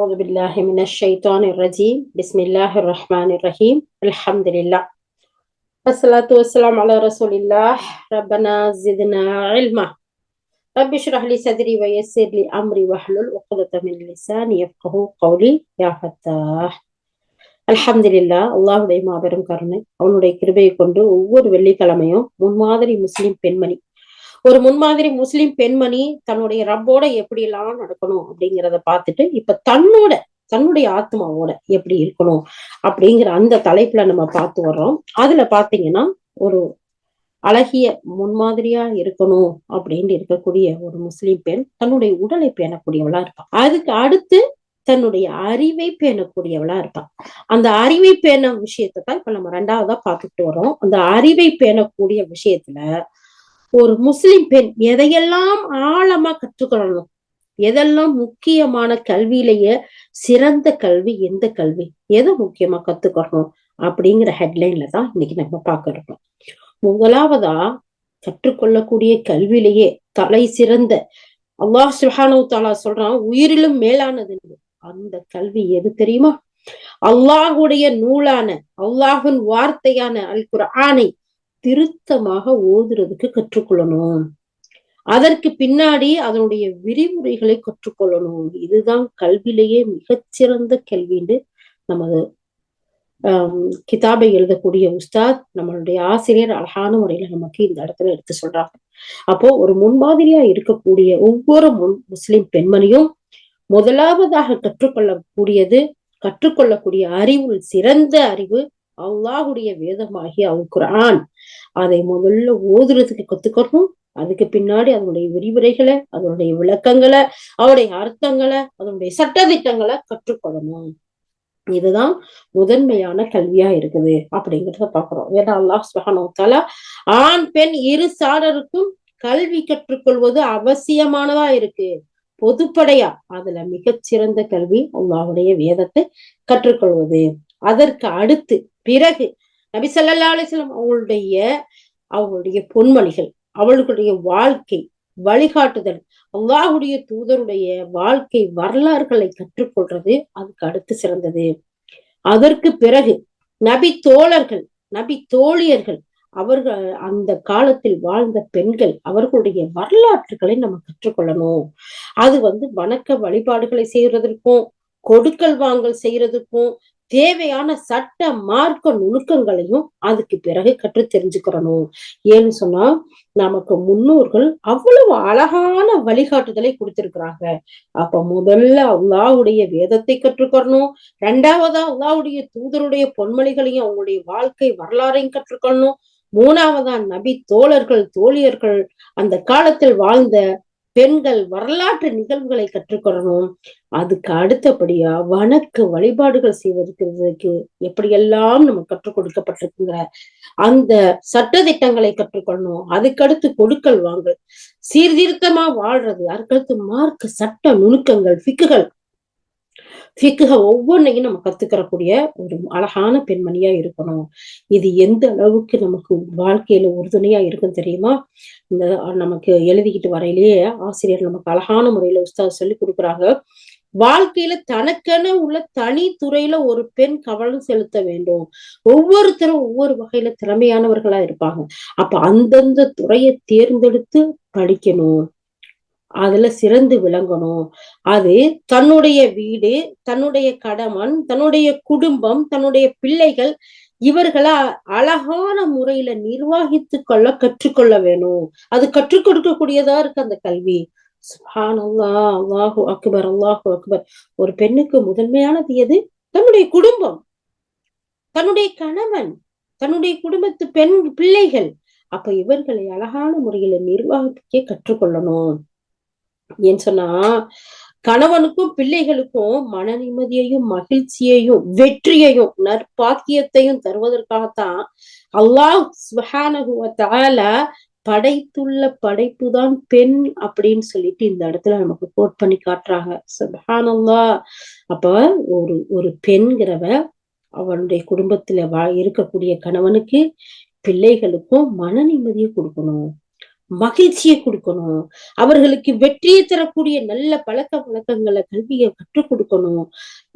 أعوذ بالله من الشيطان الرجيم بسم الله الرحمن الرحيم الحمد لله والصلاة والسلام على رسول الله ربنا زدنا علما رب اشرح لي صدري ويسر لي أمري واحلل عقدة من لساني يفقهوا قولي يا فتاح அல்ஹம்துலில்லாஹ். அல்லாஹுடைய மாபெரும் கருணை அவனுடைய கிருபையை கொண்டு ஒவ்வொரு வெள்ளிக்கிழமையும் முன்மாதிரி முஸ்லிம் பெண்மணி ஒரு முன்மாதிரி முஸ்லிம் பெண்மணி தன்னுடைய ரப்போட எப்படி எல்லாம் நடக்கணும் அப்படிங்கிறத பார்த்துட்டு இப்ப தன்னுடைய ஆத்மாவோட எப்படி இருக்கணும் அப்படிங்கிற அந்த தலைப்புல நம்ம பார்த்து வர்றோம். அதுல பாத்தீங்கன்னா ஒரு அழகிய முன்மாதிரியா இருக்கணும் அப்படின்னு இருக்கக்கூடிய ஒரு முஸ்லிம் பெண் தன்னுடைய உடலை பேணக்கூடியவளா இருப்பான். அதுக்கு அடுத்து தன்னுடைய அறிவை பேணக்கூடியவளா இருப்பான். அந்த அறிவை பேண விஷயத்தை தான் இப்ப நம்ம ரெண்டாவதா பார்த்துட்டு வரோம். அந்த அறிவை பேணக்கூடிய விஷயத்துல ஒரு முஸ்லிம் பெண் எதையெல்லாம் ஆழமா கற்றுக்கொள்ளணும், எதெல்லாம் முக்கியமான கல்வியிலேயே சிறந்த கல்வி எந்த கல்வி, எதை முக்கியமா கத்துக்கணும் அப்படிங்கிற ஹெட்லைன்ல தான் இன்னைக்கு நம்ம பார்க்க இருக்கோம். முதலாவதா கற்றுக்கொள்ளக்கூடிய கல்வியிலேயே தலை சிறந்த அல்லாஹ் சுப்ஹானஹு வ தஆலா சொல்றான், உயிரிலும் மேலானது அந்த கல்வி எது தெரியுமா? அல்லாஹுடைய நூலான அல்லாஹின் வார்த்தையான அல் குர்ஆனை திருத்தமாக ஓதுறதுக்கு கற்றுக்கொள்ளணும். அதற்கு பின்னாடி அதனுடைய விரிவுரைகளை கற்றுக்கொள்ளணும். இதுதான் கல்வியிலேயே மிகச்சிறந்த கல்வின்னு நமது கிதாபை எழுதக்கூடிய உஸ்தாத் நம்மளுடைய ஆசிரியர் அழகான முறையில நமக்கு இந்த இடத்துல எடுத்து சொல்றாங்க. அப்போ ஒரு முன்மாதிரியா இருக்கக்கூடிய ஒவ்வொரு முஸ்லிம் பெண்மணியும் முதலாவதாக கற்றுக்கொள்ளக்கூடிய அறிவு, சிறந்த அறிவு அல்லாஹுடைய வேதமாகிய அல் குர்ஆன். அதை முதல்ல ஓதுறதுக்கு கத்துக்கணும். அதுக்கு பின்னாடி அதனுடைய விரிவுரைகளை, அதனுடைய விளக்கங்களை, அவருடைய அர்த்தங்களை, அதனுடைய சட்டதிட்டங்களை கற்றுக்கொள்ளணும். இதுதான் முதன்மையான கல்வியா இருக்குது அப்படிங்கிறத பாக்குறோம். ஏன்னா அல்லாஹ் சுப்ஹானஹு வ தஆலா ஆண் பெண் இரு சாரருக்கும் கல்வி கற்றுக்கொள்வது அவசியமானதா இருக்கு. பொதுப்படையா அதுல மிகச்சிறந்த கல்வி அல்லாஹுடைய வேதத்தை கற்றுக்கொள்வது. அதற்கு அடுத்து பிறகு நபி ஸல்லல்லாஹு அலைஹி வஸல்லம் அவங்களுடைய பொன்மொழிகள், அவர்களுடைய வாழ்க்கை வழிகாட்டுதல், அல்லாஹுடைய தூதருடைய வாழ்க்கை வரலாறுகளை கற்றுக்கொள்றது அதுக்கு அடுத்து சிறந்தது. அதற்கு பிறகு நபி தோழர்கள், நபி தோழியர்கள், அவர்கள் அந்த காலத்தில் வாழ்ந்த பெண்கள், அவர்களுடைய வரலாற்றுகளை நம்ம கற்றுக்கொள்ளணும். அது வணக்க வழிபாடுகளை செய்யறதற்கும் கொடுக்கல் வாங்கல் செய்யறதுக்கும் தேவையான சட்ட மார்க்க நுணுக்கங்களையும் அதுக்கு பிறகு கற்று தெரிஞ்சுக்கிறணும். ஏன்னு சொன்னா நமக்கு முன்னோர்கள் அவ்வளவு அழகான வழிகாட்டுதலை கொடுத்திருக்கிறாங்க. அப்ப முதல்ல அல்லாஹ்வுடைய வேதத்தை கற்றுக்கொள்ளணும். இரண்டாவதா அல்லாஹ்வுடைய தூதருடைய பொன்மொழிகளையும் அவங்களுடைய வாழ்க்கை வரலாறையும் கற்றுக்கொள்ளணும். மூணாவதா நபி தோழர்கள் தோழியர்கள் அந்த காலத்தில் வாழ்ந்த பெண்கள் வரலாற்று நிகழ்வுகளை கற்றுக்கொள்ளணும். அதுக்கு அடுத்தபடியா வணக்க வழிபாடுகள் செய்வதற்கு எப்படியெல்லாம் நம்ம கற்றுக் கொடுக்கப்பட்டிருக்குங்கிற அந்த சட்டதிட்டங்களை கற்றுக்கொள்ளணும். அதுக்கடுத்து கொடுக்கல் வாங்கல், சீர்திருத்தமா வாழ்றது, அதுக்கடுத்து மார்க்க சட்ட நுணுக்கங்கள், ஃபிக்ஹ ஒவ்வொன்னையும் நம்ம கத்துக்கிறக்கூடிய ஒரு அழகான பெண்மணியா இருக்கணும். இது எந்த அளவுக்கு நமக்கு வாழ்க்கையில உறுதுணையா இருக்கும் தெரியுமா? இந்த நமக்கு எழுதிக்கிட்டு வரையிலேயே ஆசிரியர் நமக்கு அழகான முறையில உஸ்தாத் சொல்லி கொடுக்குறாங்க. வாழ்க்கையில தனக்கென உள்ள தனி துறையில ஒரு பெண் கவனம் செலுத்த வேண்டும். ஒவ்வொருத்தரும் ஒவ்வொரு வகையில திறமையானவர்களா இருப்பாங்க. அப்ப அந்தந்த துறையை தேர்ந்தெடுத்து படிக்கணும், அதுல சிறந்து விளங்கணும். அது தன்னுடைய வீடு, தன்னுடைய கணவன், தன்னுடைய குடும்பம், தன்னுடைய பிள்ளைகள், இவர்களை அழகான முறையில நிர்வகித்து கற்றுக்கொள்ள வேணும். அது கற்றுக் கொடுக்கக்கூடியதா இருக்கு அந்த கல்வி. சுப்ஹானல்லாஹ், அல்லாஹு அக்பர், அல்லாஹு அக்பர். ஒரு பெண்ணுக்கு முதன்மையானது எது? தன்னுடைய குடும்பம், தன்னுடைய கணவன், தன்னுடைய குடும்பத்து பிள்ளைகள். அப்ப இவர்களை அழகான முறையில நிர்வாகத்துக்கே கற்றுக்கொள்ளணும். ஏன்னு சொன்னா கணவனுக்கும் பிள்ளைகளுக்கும் மன நிம்மதியையும் மகிழ்ச்சியையும் வெற்றியையும் நற்பாக்கியத்தையும் தருவதற்காகத்தான் அல்லாஹ் சுப்ஹானஹு வ தஆலா படைத்துள்ள படைப்புதான் பெண் அப்படின்னு சொல்லிட்டு இந்த இடத்துல நமக்கு கோட் பண்ணி காட்டுறாங்க. சுப்ஹானல்லாஹ். அப்ப ஒரு பெண்கிறவ அவனுடைய குடும்பத்துல இருக்கக்கூடிய கணவனுக்கு பிள்ளைகளுக்கும் மன நிம்மதியை கொடுக்கணும். மகிழ்ச்சியை கொடுக்கணும், அவர்களுக்கு வெற்றியை தரக்கூடிய நல்ல பழக்க வழக்கங்களை கல்வியை கற்றுக் கொடுக்கணும்,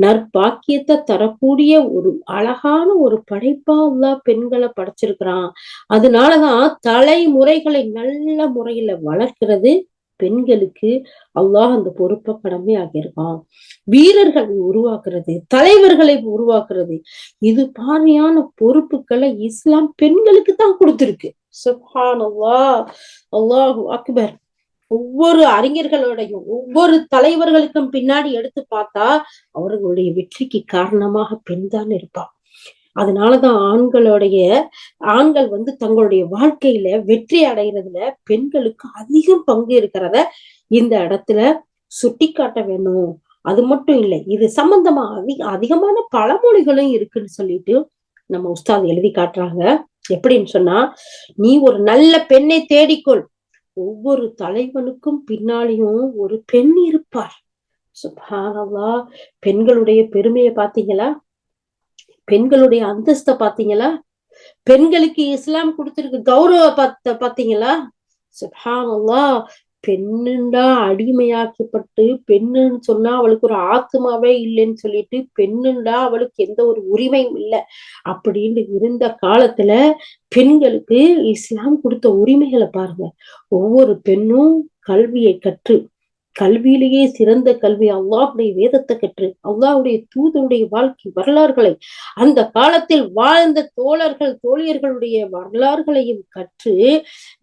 நற்பாக்கியத்தை தரக்கூடிய ஒரு அழகான ஒரு படைப்பா அல்லாஹ் பெண்களை படைச்சிருக்கிறான். அதனாலதான் தலைமுறைகளை நல்ல முறையில வளர்க்கிறது பெண்களுக்கு அல்லாஹ் அந்த பொறுப்பை கடமை ஆகியிருக்கான். வீரர்களை உருவாக்குறது, தலைவர்களை உருவாக்குறது, இது பாரியான பொறுப்புகளை இஸ்லாம் பெண்களுக்கு தான் கொடுத்திருக்கு. சுப்ஹானல்லாஹ், அல்லாஹு அக்பர். ஒவ்வொரு அறிஞர்களோடையும் ஒவ்வொரு தலைவர்களுக்கும் பின்னாடி எடுத்து பார்த்தா அவர்களுடைய வெற்றிக்கு காரணமாக பெண் தான் இருப்பா. அதனாலதான் ஆண்கள் தங்களுடைய வாழ்க்கையில வெற்றி அடைகிறதுல பெண்களுக்கு அதிகம் பங்கு இருக்கிறத இந்த இடத்துல சுட்டி காட்ட வேணும். அது மட்டும் இல்லை, இது சம்பந்தமா அதிகமான பழமொழிகளும் இருக்குன்னு சொல்லிட்டு நம்ம உஸ்தாத் எழுதி காட்டுறாங்க. எப்படின்னு சொன்னா, நீ ஒரு நல்ல பெண்ணை தேடிக்கொள், ஒவ்வொரு தலைவனுக்கும் பின்னாலேயும் ஒரு பெண் இருப்பார். சுப்ஹானல்லாஹ். பெண்களுடைய பெருமையை பாத்தீங்களா? பெண்களுடைய அந்தஸ்தை பாத்தீங்களா? பெண்களுக்கு இஸ்லாம் கொடுத்திருக்கு கௌரவ பாத்தீங்களா? சுப்ஹானல்லாஹ். பெண்ணுண்டா அடிமையாக்கப்பட்டு, பெண்ணுன்னு சொன்னா அவளுக்கு ஒரு ஆத்மாவே இல்லைன்னு சொல்லிட்டு, பெண்ணுண்டா அவளுக்கு எந்த ஒரு உரிமையும் இல்லை அப்படின்னு இருந்த காலத்துல பெண்களுக்கு இஸ்லாம் கொடுத்த உரிமைகளை பாருங்க. ஒவ்வொரு பெண்ணும் கல்வியை கற்று, கல்வியிலேயே சிறந்த கல்வி அல்லாஹுடைய வேதத்தை கற்று, அல்லாஹுடைய தூதருடைய வாழ்க்கை வரலாறுகளை, அந்த காலத்தில் வாழ்ந்த தோழியர்களுடைய வரலாறுகளையும் கற்று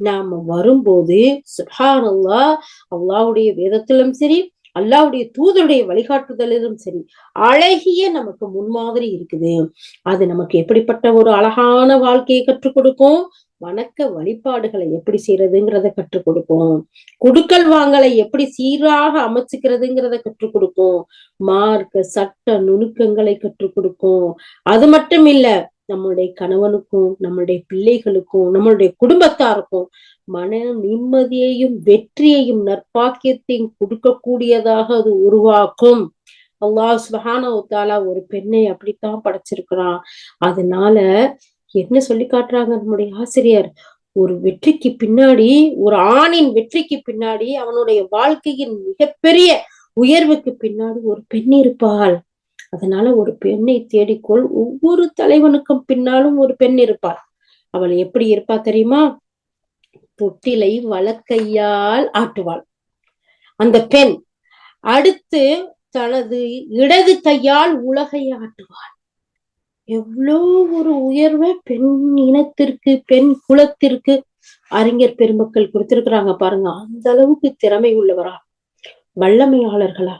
நாம வரும்போது சுப்ஹானல்லாஹ், அல்லாஹுடைய வேதத்திலும் சரி, அல்லாஹ்வுடைய தூதருடைய வழிகாட்டுதலிலும் சரி, அழகிய நமக்கு முன்மாதிரி இருக்குது. அது நமக்கு எப்படிப்பட்ட ஒரு அழகான வாழ்க்கையை கற்றுக் கொடுக்கும், வணக்க வழிபாடுகளை எப்படி செய்யறதுங்கிறத கற்றுக் கொடுக்கும், குடுக்கல் வாங்கலை எப்படி சீராக அமைச்சுக்கிறதுங்கிறத கற்றுக் கொடுக்கும், மார்க்க சட்ட நுணுக்கங்களை கற்றுக் கொடுக்கும். அது மட்டும் இல்ல, நம்மளுடைய கணவனுக்கும் நம்மளுடைய பிள்ளைகளுக்கும் நம்மளுடைய குடும்பத்தாருக்கும் மன நிம்மதியையும் வெற்றியையும் நற்பாக்கியத்தையும் கொடுக்கக்கூடியதாக அது உருவாக்கும். அல்லாஹ் சுப்ஹானஹு வ தஆலா ஒரு பெண்ணை அப்படித்தான் படைச்சிருக்கிறான். அதனால என்ன சொல்லி காட்டுறாங்க நம்முடைய ஆசிரியர், ஒரு வெற்றிக்கு பின்னாடி, ஒரு ஆணின் வெற்றிக்கு பின்னாடி, அவனுடைய வாழ்க்கையின் மிகப்பெரிய உயர்வுக்கு பின்னாடி ஒரு பெண் இருப்பாள். அதனால ஒரு பெண்ணை தேடிக்கொள், ஒவ்வொரு தலைவனுக்கும் பின்னாலும் ஒரு பெண் இருப்பாள். அவள் எப்படி இருப்பா தெரியுமா? தொட்டிலை வலக்கையால் ஆட்டுவாள் அந்த பெண். அடுத்து தனது இடது கையால் உலகை ஆட்டுவாள். எவ்வளோ ஒரு உயர்வை பெண் இனத்திற்கு, பெண் குலத்திற்கு அறிஞர் பெருமக்கள் கொடுத்திருக்கிறாங்க பாருங்க. அந்த அளவுக்கு திறமை உள்ளவரா, வல்லமையாளர்களா,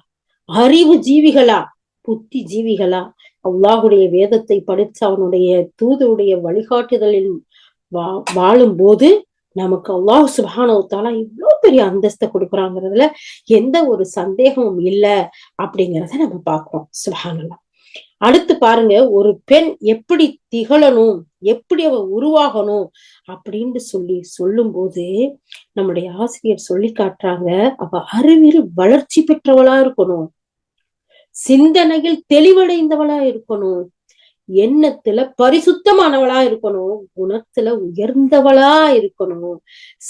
அறிவு ஜீவிகளா, புத்தி ஜீவிகளா, அல்லாஹுடைய வேதத்தை படிச்சு அவனுடைய தூதருடைய வழிகாட்டுதலில் வாழும் போது நமக்கு அல்லாஹ் சுப்ஹானஹு வ தஆலா இவ்வளவு பெரிய அந்தஸ்தை கொடுக்குறாங்கிறதுல எந்த ஒரு சந்தேகமும் இல்லை அப்படிங்கிறத நம்ம பார்க்கிறோம். சுப்ஹானல்லாஹ். அடுத்து பாருங்க, ஒரு பெண் எப்படி திகழணும், எப்படி அவ உருவாகணும் அப்படின்னு சொல்லும் போது நம்முடைய ஆசிரியர் சொல்லி காட்டுறாங்க, அவ அறிவில் வளர்ச்சி பெற்றவளா இருக்கணும், சிந்தனையில் தெளிவடைந்தவளா இருக்கணும், எண்ணத்துல பரிசுத்தமானவளா இருக்கணும், குணத்துல உயர்ந்தவளா இருக்கணும்,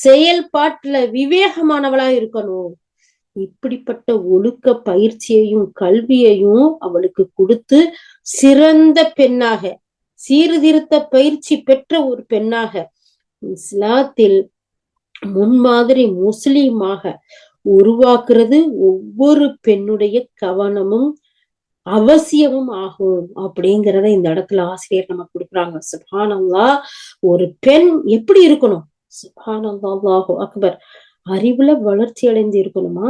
செயல்பாட்டுல விவேகமானவளா இருக்கணும். இப்படிப்பட்ட ஒழுக்க பயிற்சியையும் கல்வியையும் அவளுக்கு கொடுத்து சிறந்த பெண்ணாக, சீர்திருத்த பயிற்சி பெற்ற ஒரு பெண்ணாக, இஸ்லாத்தில் முன்மாதிரி முஸ்லீமாக உருவாக்குறது ஒவ்வொரு பெண்ணுடைய கவனமும் அவசியமும் ஆகும் அப்படிங்கிறத இந்த இடத்துல ஆசிரியர் நம்ம கொடுக்குறாங்க. சுப்ஹானல்லாஹ். ஒரு பெண் எப்படி இருக்கணும்? சுப்ஹானல்லாஹ், அல்லாஹு அக்பர். அறிவுல வளர்ச்சி அடைந்து இருக்கணுமா,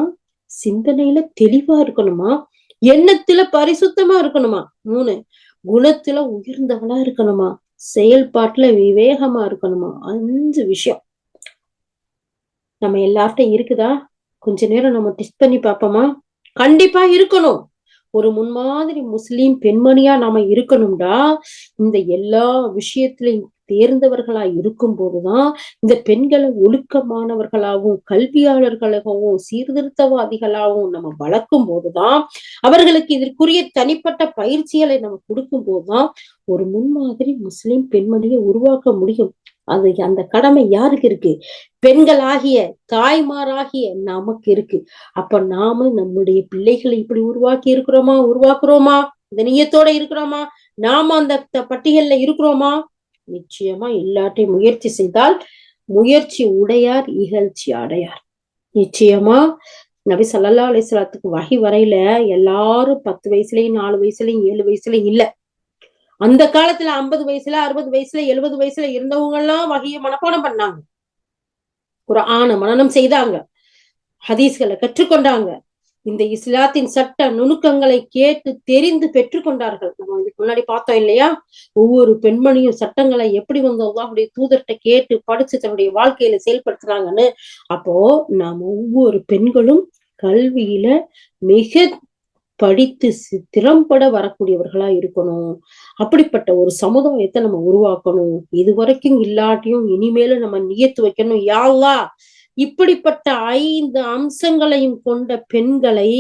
சிந்தனையில தெளிவா இருக்கணுமா, எண்ணத்துல பரிசுத்தமா இருக்கணுமா, 3 குணத்துல உயர்ந்தவளா இருக்கணுமா, செயல்பாட்டுல விவேகமா இருக்கணுமா, 5 விஷயம் நம்ம எல்லார்ட்ட இருக்குதா? கொஞ்ச நேரம் நம்ம டெஸ்ட் பண்ணி பார்ப்போமா? கண்டிப்பா இருக்கணும். ஒரு முன்மாதிரி முஸ்லீம் பெண்மணியா நாம இருக்கணும்டா, இந்த எல்லா விஷயத்திலையும் தேர்ந்தவர்களா இருக்கும் போதுதான் இந்த பெண்களை ஒழுக்கமானவர்களாகவும் கல்வியாளர்களாகவும் சீர்திருத்தவாதிகளாகவும் நம்ம வளர்க்கும் போதுதான், அவர்களுக்கு இதற்குரிய தனிப்பட்ட பயிற்சிகளை நம்ம கொடுக்கும் போதுதான் ஒரு முன்மாதிரி முஸ்லீம் பெண்மணியை உருவாக்க முடியும். அது அந்த கடமை யாருக்கு இருக்கு? பெண்களாகிய தாய்மாராகிய நமக்கு இருக்கு. அப்ப நாம நம்முடைய பிள்ளைகளை இப்படி உருவாக்குறோமா? இந்த நியத்தோட இருக்கிறோமா? நாம அந்த பட்டியல்ல இருக்கிறோமா? நிச்சயமா இல்லாட்டி முயற்சி செய்தால் முயற்சி உடையார் இகழ்ச்சி அடையார். நிச்சயமா நபி ஸல்லல்லாஹு அலைஹி வஸல்லத்துக்கு வஹி வரையில எல்லாரும் 10 வயசுலயும் 4 வயசுலயும் 7 வயசுலயும் இல்ல. அந்த காலத்துல 50 வயசுல 60 வயசுல 70 வயசுல இருந்தவங்க எல்லாம் வஹிய மனப்பாடம் பண்ணாங்க. குர்ஆன மனனம் செய்தாங்க. ஹதீஸ்களை கற்றுக்கொண்டாங்க. இந்த இஸ்லாத்தின் சட்ட நுணுக்கங்களை கேட்டு தெரிந்து பெற்றுக்கொண்டார்கள். நம்ம இதுக்கு முன்னாடி பார்த்தோம் இல்லையா? ஒவ்வொரு பெண்மணியும் சட்டங்களை எப்படி வந்து அல்லாஹ்வுடைய தூதர்கிட்ட கேட்டு படிச்சு தன்னுடைய வாழ்க்கையில செயல்படுத்துறாங்கன்னு. அப்போ நாம ஒவ்வொரு பெண்களும் கல்வியில மிக படித்து திறம்பட வரக்கூடியவர்களா இருக்கணும். அப்படிப்பட்ட ஒரு சமுதாயத்தை நம்ம உருவாக்கணும். இதுவரைக்கும் இல்லாட்டியும் இனிமேலும் நம்ம நியத்து வைக்கணும். யா அல்லாஹ், இப்படிப்பட்ட 5 அம்சங்களையும் கொண்ட பெண்களை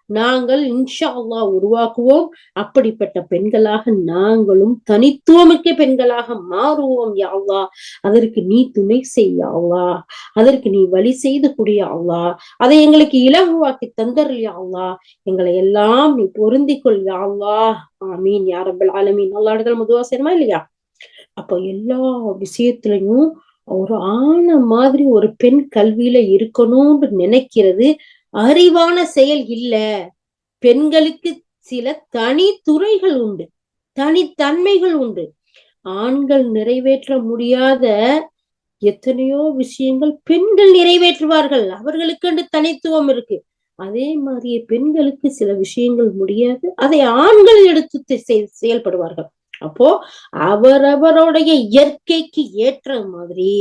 நாங்கள் இன்ஷா அல்லாஹ் உருவாக்குவோம். அப்படிப்பட்ட பெண்களாக நாங்களும் தனித்துவமிக்க பெண்களாக மாறுவோம். யா அல்லாஹ், அதற்கு நீ துணை செய் யா அல்லாஹ், அதற்கு நீ வழி செய்து கொடு யா அல்லாஹ், அதை எங்களுக்கு இலகுவாக்கி தந்தருள் யா அல்லாஹ், எங்களை எல்லாம் நீ பொருந்திக்கொள் யா அல்லாஹ். ஆமீன் யா ரப்பல் ஆலமீன். அல்லாஹ் இடத்துல நம்ம துஆ செய்யணுமா இல்லையா? அப்ப எல்லா விஷயத்திலையும் ஒரு ஆண மாதிரி ஒரு பெண் கல்வியில இருக்கணும்னு நினைக்கிறது அறிவான செயல் இல்ல. பெண்களுக்கு சில தனி துறைகள் உண்டு, தனித்தன்மைகள் உண்டு. ஆண்கள் நிறைவேற்ற முடியாத எத்தனையோ விஷயங்கள் பெண்கள் நிறைவேற்றுவார்கள். அவர்களுக்கு தனித்துவம் இருக்கு. அதே மாதிரியே பெண்களுக்கு சில விஷயங்கள் முடியாது, அதை ஆண்கள் எடுத்து செயல்படுவார்கள். அப்போ அவரவருடைய இயற்கைக்கு ஏற்ற மாதிரி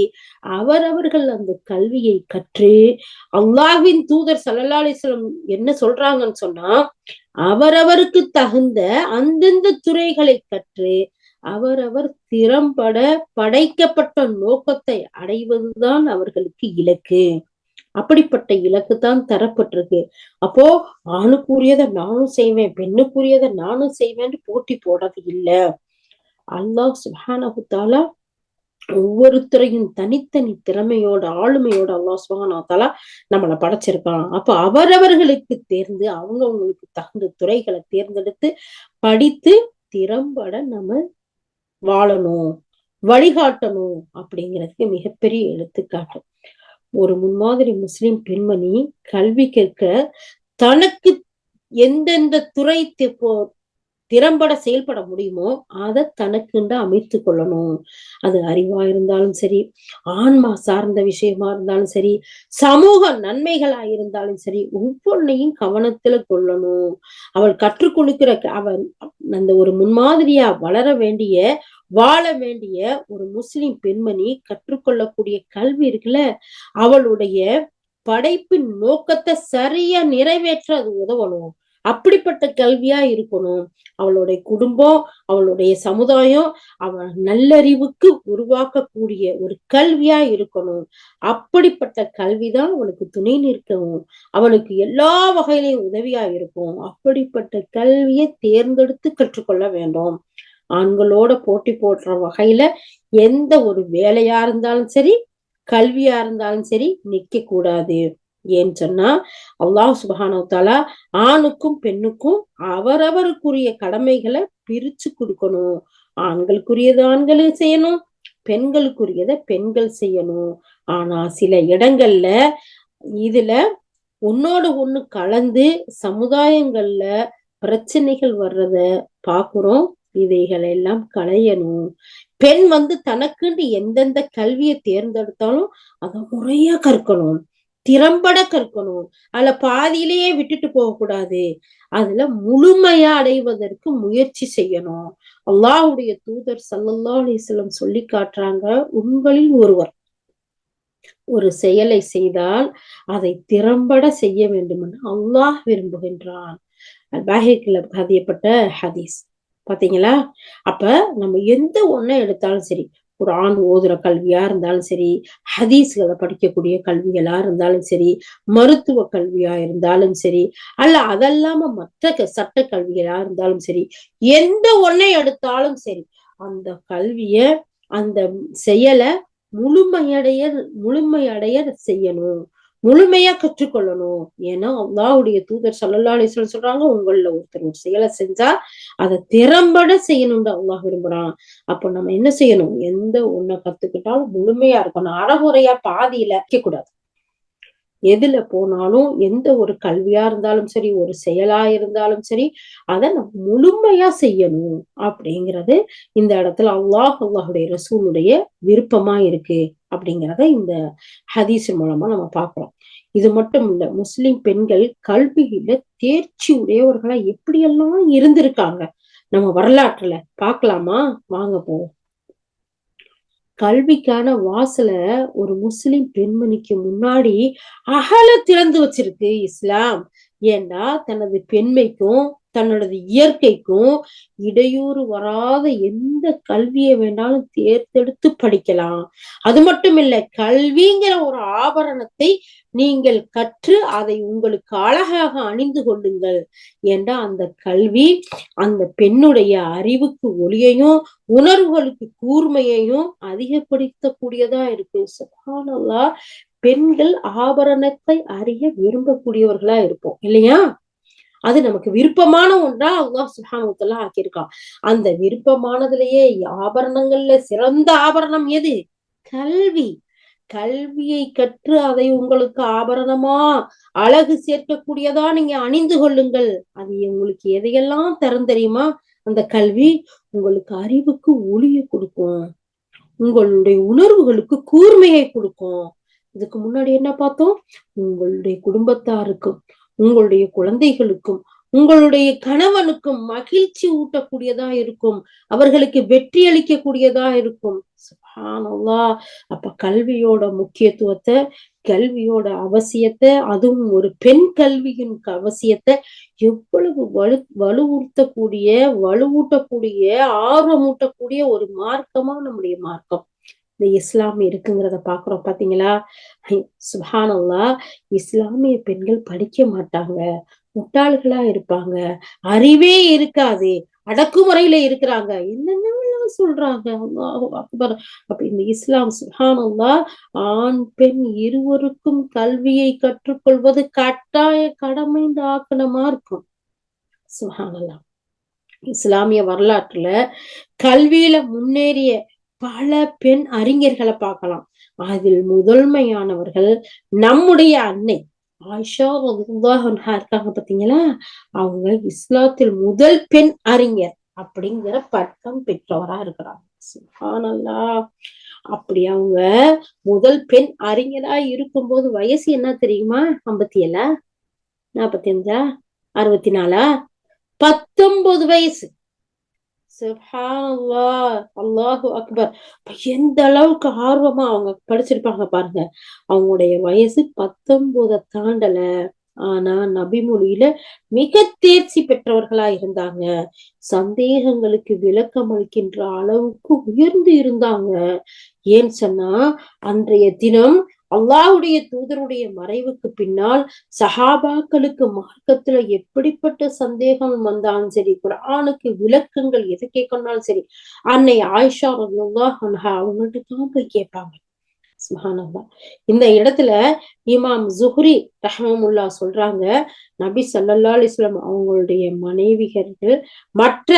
அவரவர்கள் அந்த கல்வியை கற்று, அல்லாஹ்வின் தூதர் ஸல்லல்லாஹு அலைஹி வஸல்லம் என்ன சொல்றாங்கன்னு சொன்னா, அவரவருக்கு தகுந்த அந்தந்த துறைகளை கற்று அவரவர் திறம்பட படைக்கப்பட்ட நோக்கத்தை அடைவதுதான் அவர்களுக்கு இலக்கு. அப்படிப்பட்ட இலக்கு தான் தரப்பட்டிருக்கு. அப்போ ஆணுக்குரியதை நானும் செய்வேன், பெண்ணுக்குரியதை நானும் செய்வேன்னு போட்டி போடுறது இல்ல. அல்லாஹ் சுப்ஹானஹு தஆலா ஒவ்வொருத்தரையும் தனித்தனி திறமையோட ஆளுமையோட அல்லாஹ் சுப்ஹானஹு தஆலா நம்மள படைச்சிருக்கான். அப்ப அவரவர்களுக்கு தேர்ந்து அவங்கவங்களுக்கு தகுந்த துறைகளை தேர்ந்தெடுத்து படித்து திறம்பட நம்ம வாழணும், வழிகாட்டணும் அப்படிங்கிறதுக்கு மிகப்பெரிய எடுத்துக்காட்டு. ஒரு முன்மாதிரி முஸ்லிம் பெண்மணி கல்வி கற்க தனக்கு எந்தெந்த துறை திறம்பட செயல்பட முடியுமோ அதை தனக்குண்டு அமைத்து கொள்ளணும். அது அறிவா இருந்தாலும் சரி, ஆன்மா சார்ந்த விஷயமா இருந்தாலும் சரி, சமூக நன்மைகளா இருந்தாலும் சரி, ஒவ்வொன்னையும் கவனத்துல கொள்ளணும். அவள் கற்றுக் கொடுக்கிற அவன் அந்த ஒரு முன்மாதிரியா வாழ வேண்டிய ஒரு முஸ்லிம் பெண்மணி கற்றுக்கொள்ளக்கூடிய கல்வி இருக்குல்ல, அவளுடைய படைப்பின் நோக்கத்தை சரியா நிறைவேற்ற அது உதவணும். அப்படிப்பட்ட கல்வியா இருக்கணும். அவளுடைய குடும்பம், அவளுடைய சமுதாயம் அவன் நல்லறிவுக்கு உருவாக்கக்கூடிய ஒரு கல்வியா இருக்கணும். அப்படிப்பட்ட கல்விதான் அவனுக்கு துணை நிற்கும், அவனுக்கு எல்லா வகையிலையும் உதவியா இருக்கும். அப்படிப்பட்ட கல்வியை தேர்ந்தெடுத்து கற்றுக்கொள்ள வேண்டும். ஆண்களோட போட்டி போடுற வகையில எந்த ஒரு வேலையா இருந்தாலும் சரி, கல்வியா இருந்தாலும் சரி நிக்க கூடாது. ஏன்னு சொன்னா அல்லாஹ் சுப்ஹானஹு தஆலா ஆணுக்கும் பெண்ணுக்கும் அவரவருக்குரிய கடமைகளை பிரிச்சு கொடுக்கணும். ஆண்களுக்குரியது ஆண்கள் செய்யணும், பெண்களுக்குரியதை பெண்கள் செய்யணும். ஆனா சில இடங்கள்ல இதுல ஒன்னோடு ஒண்ணு கலந்து சமுதாயங்கள்ல பிரச்சனைகள் வர்றத பாக்குறோம். இவைகளை எல்லாம் களையணும். பெண் தனக்குன்னு எந்தெந்த கல்வியை தேர்ந்தெடுத்தாலும் அதை முறையா கற்கணும், திறம்பட கற்கணும். அதுல பாதியிலேயே விட்டுட்டு போக கூடாது. அதுல முழுமையா அடைவதற்கு முயற்சி செய்யணும். அல்லாஹ்வுடைய தூதர் ஸல்லல்லாஹு அலைஹி வஸல்லம் சொல்லி காட்டுறாங்க, உங்களில் ஒருவர் ஒரு செயலை செய்தால் அதை திறம்பட செய்ய வேண்டும் என்று அல்லாஹ் விரும்புகின்றான். அல்-பாஹிக்ல பதியப்பட்ட ஹதீஸ். பாத்தீங்களா? அப்ப நம்ம எந்த ஒன்றை எடுத்தாலும் சரி, ஒரு ஆண் ஓதுற கல்வியா இருந்தாலும் சரி, ஹதீஸ்களை படிக்கக்கூடிய கல்விகளா இருந்தாலும் சரி, மருத்துவ கல்வியா இருந்தாலும் சரி, அல்ல அதல்லாம மற்ற சட்ட கல்விகளா இருந்தாலும் சரி, எந்த ஒன்றை எடுத்தாலும் சரி, அந்த கல்விய அந்த செயலை முழுமையடைய செய்யணும், முழுமையா கற்றுக்கொள்ளணும். ஏன்னா அல்லாஹ்வுடைய தூதர் ஸல்லல்லாஹு அலைஹி வஸல்லம் சொல்றாங்க, உங்கள ஒருத்தர் ஒரு செயலை செஞ்சா அதை திறம்பட செய்யணும்னு அல்லாஹ் விரும்புறான். அப்ப நம்ம என்ன செய்யணும்? எந்த ஒண்ணை கத்துக்கிட்டாலும் முழுமையா இருக்கணும். அறகுறையா பாதியில வைக்க கூடாது. எதுல போனாலும், எந்த ஒரு கல்வியா இருந்தாலும் சரி, ஒரு செயலா இருந்தாலும் சரி, அதை நம்ம முழுமையா செய்யணும் அப்படிங்கிறது இந்த இடத்துல அல்லாஹுடைய ரசூலுடைய விருப்பமா இருக்கு அப்படிங்கிறத இந்த ஹதீஸ் மூலமா நம்ம பார்க்கிறோம். இது மட்டும் இல்ல, முஸ்லிம் பெண்கள் கல்வியில தேர்ச்சி உடையவர்களா எப்படியெல்லாம் இருந்திருக்காங்க நம்ம வரலாற்றுல பார்க்கலாமா? வாங்க போவோம். கல்விக்கான வாசல ஒரு முஸ்லிம் பெண்மணிக்கு முன்னாடி அகல திறந்து வச்சிருக்கு இஸ்லாம். ஏன்னா தனது பெண்மைக்கும் தன்னோட இயற்கைக்கும் இடையூறு வராத எந்த கல்வியை வேண்டாலும் தேர்ந்தெடுத்து படிக்கலாம். அது மட்டும் இல்ல, கல்விங்கிற ஒரு ஆபரணத்தை நீங்கள் கற்று அதை உங்களுக்கு அழகாக அணிந்து கொள்ளுங்கள். ஏன்னா அந்த கல்வி அந்த பெண்ணுடைய அறிவுக்கு ஒளியையும் உணர்வுகளுக்கு கூர்மையையும் அதிகப்படுத்தக்கூடியதா இருக்கு. சுப்ஹானல்லாஹ், பெண்கள் ஆபரணத்தை அறிய விரும்பக்கூடியவர்களா இருப்போம் இல்லையா? அது நமக்கு விருப்பமான ஒன்றா அல்லாஹ் சுப்ஹானஹு வ தஆலா ஆக்கியிருக்கான். அந்த விருப்பமானதுலயே ஆபரணங்கள்ல சிறந்த ஆபரணம் எது? கல்வி. கல்வியை கற்று அதை உங்களுக்கு ஆபரணமா அழகு சேர்க்கக்கூடியதா நீங்க அணிந்து கொள்ளுங்கள். அது உங்களுக்கு எதையெல்லாம் தரும் தெரியுமா? அந்த கல்வி உங்களுக்கு அறிவுக்கு ஒளியை கொடுக்கும், உங்களுடைய உணர்வுகளுக்கு கூர்மையை கொடுக்கும். இதுக்கு முன்னாடி என்ன பார்த்தோம்? உங்களுடைய குடும்பத்தாருக்கும், உங்களுடைய குழந்தைகளுக்கும், உங்களுடைய கணவனுக்கும் மகிழ்ச்சி ஊட்டக்கூடியதா இருக்கும், அவர்களுக்கு வெற்றி அளிக்கக்கூடியதா இருக்கும். சுப்ஹானல்லாஹ். அப்ப கல்வியோட முக்கியத்துவத்தை, கல்வியோட அவசியத்தை, அதுவும் ஒரு பெண் கல்வியின் அவசியத்தை எவ்வளவு வலுவூட்டக்கூடிய ஆர்வமூட்டக்கூடிய ஒரு மார்க்கமா நம்முடைய மார்க்கம் இந்த இஸ்லாம் இருக்குங்கிறத பாக்குறோம். பாத்தீங்களா? சுப்ஹானல்லாஹ். இஸ்லாமிய பெண்கள் படிக்க மாட்டாங்க, முட்டாள்களா இருப்பாங்க, அறிவே இருக்காது, அடக்குமுறையில இருக்கிறாங்க, என்னென்ன சொல்றாங்க. அல்லாஹு அக்பர். அப்ப இந்த இஸ்லாம் சுப்ஹானல்லாஹ், ஆண் பெண் இருவருக்கும் கல்வியை கற்றுக்கொள்வது கட்டாய கடமைன்னு ஆக்கின மார்க்கம். சுப்ஹானல்லாஹ். இஸ்லாமிய வரலாற்றுல கல்வியில முன்னேறிய பல பெண் அறிஞர்களை பார்க்கலாம். அதில் முதன்மையானவர்கள் நம்முடைய அன்னை ஆயிஷா ரலியல்லாஹு அன்ஹா இருக்காங்க. பாத்தீங்களா? அவங்க இஸ்லாத்தில் முதல் பெண் அறிஞர் அப்படிங்கிற பட்டம் பெற்றவரா இருக்கிறாங்க. சுப்ஹானல்லாஹ். அப்படி அவங்க முதல் பெண் அறிஞரா இருக்கும்போது வயசு என்ன தெரியுமா? 57, 45, 64, 19 வயசு. சுப்ஹானல்லாஹ். அல்லாஹு அக்பர். எந்த அளவுக்கு ஆர்வமா அவங்க படிச்சிருப்பாங்க பாருங்க. அவங்களுடைய வயசு 19 தாண்டல. ஆனா நபிமொழியில மிக தேர்ச்சி பெற்றவர்களா இருந்தாங்க. சந்தேகங்களுக்கு விளக்கம் அளிக்கின்ற அளவுக்கு உயர்ந்து இருந்தாங்க. ஏன்னு சொன்னா, அன்றைய தினம் அல்லாஹ்வுடைய தூதருடைய மறைவுக்கு பின்னால் சஹாபாக்களுக்கு மார்க்கத்துல எப்படிப்பட்ட சந்தேகம் வந்தாலும் சரி, குர்ஆனுக்கு விளக்கங்கள் எதை கேட்கணும்னாலும் சரி, அன்னை ஆயிஷா ரலியல்லாஹு அன்ஹா அவங்கள்ட்ட தான் போய் கேட்பாங்க. சுப்ஹானல்லாஹ். இந்த இடத்துல இமாம் ஸுஹ்ரி ரஹ்மத்துல்லாஹ் சொல்றாங்க, நபி ஸல்லல்லாஹு அலைஹி வஸல்லம் அவங்களுடைய மற்ற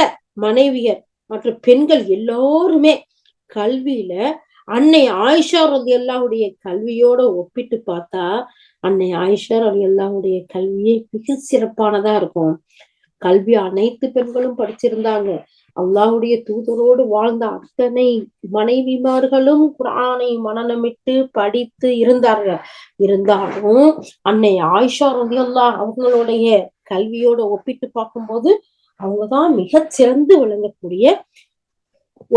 மனைவியர் மற்ற பெண்கள் எல்லோருமே கல்வியில அன்னை ஆயிஷா ரலியல்லாஹுடைய கல்வியோட ஒப்பிட்டு பார்த்தா அன்னை ஆயிஷா ரலியல்லாஹுடைய கல்வியே மிக சிறப்பானதா இருக்கும். கல்வி அனைத்து பெண்களும் படிச்சிருந்தாங்க. அல்லாஹ்வுடைய தூதரோடு வாழ்ந்த அத்தனை மனைவிமார்களும் குர்ஆனை மனனமிட்டு படித்து இருந்தார்கள். இருந்தாலும் அன்னை ஆயிஷா ரலியல்லாஹு அவங்களுடைய கல்வியோட ஒப்பிட்டு பார்க்கும்போது அவங்கதான் மிகச் சிறந்து விளங்கக்கூடிய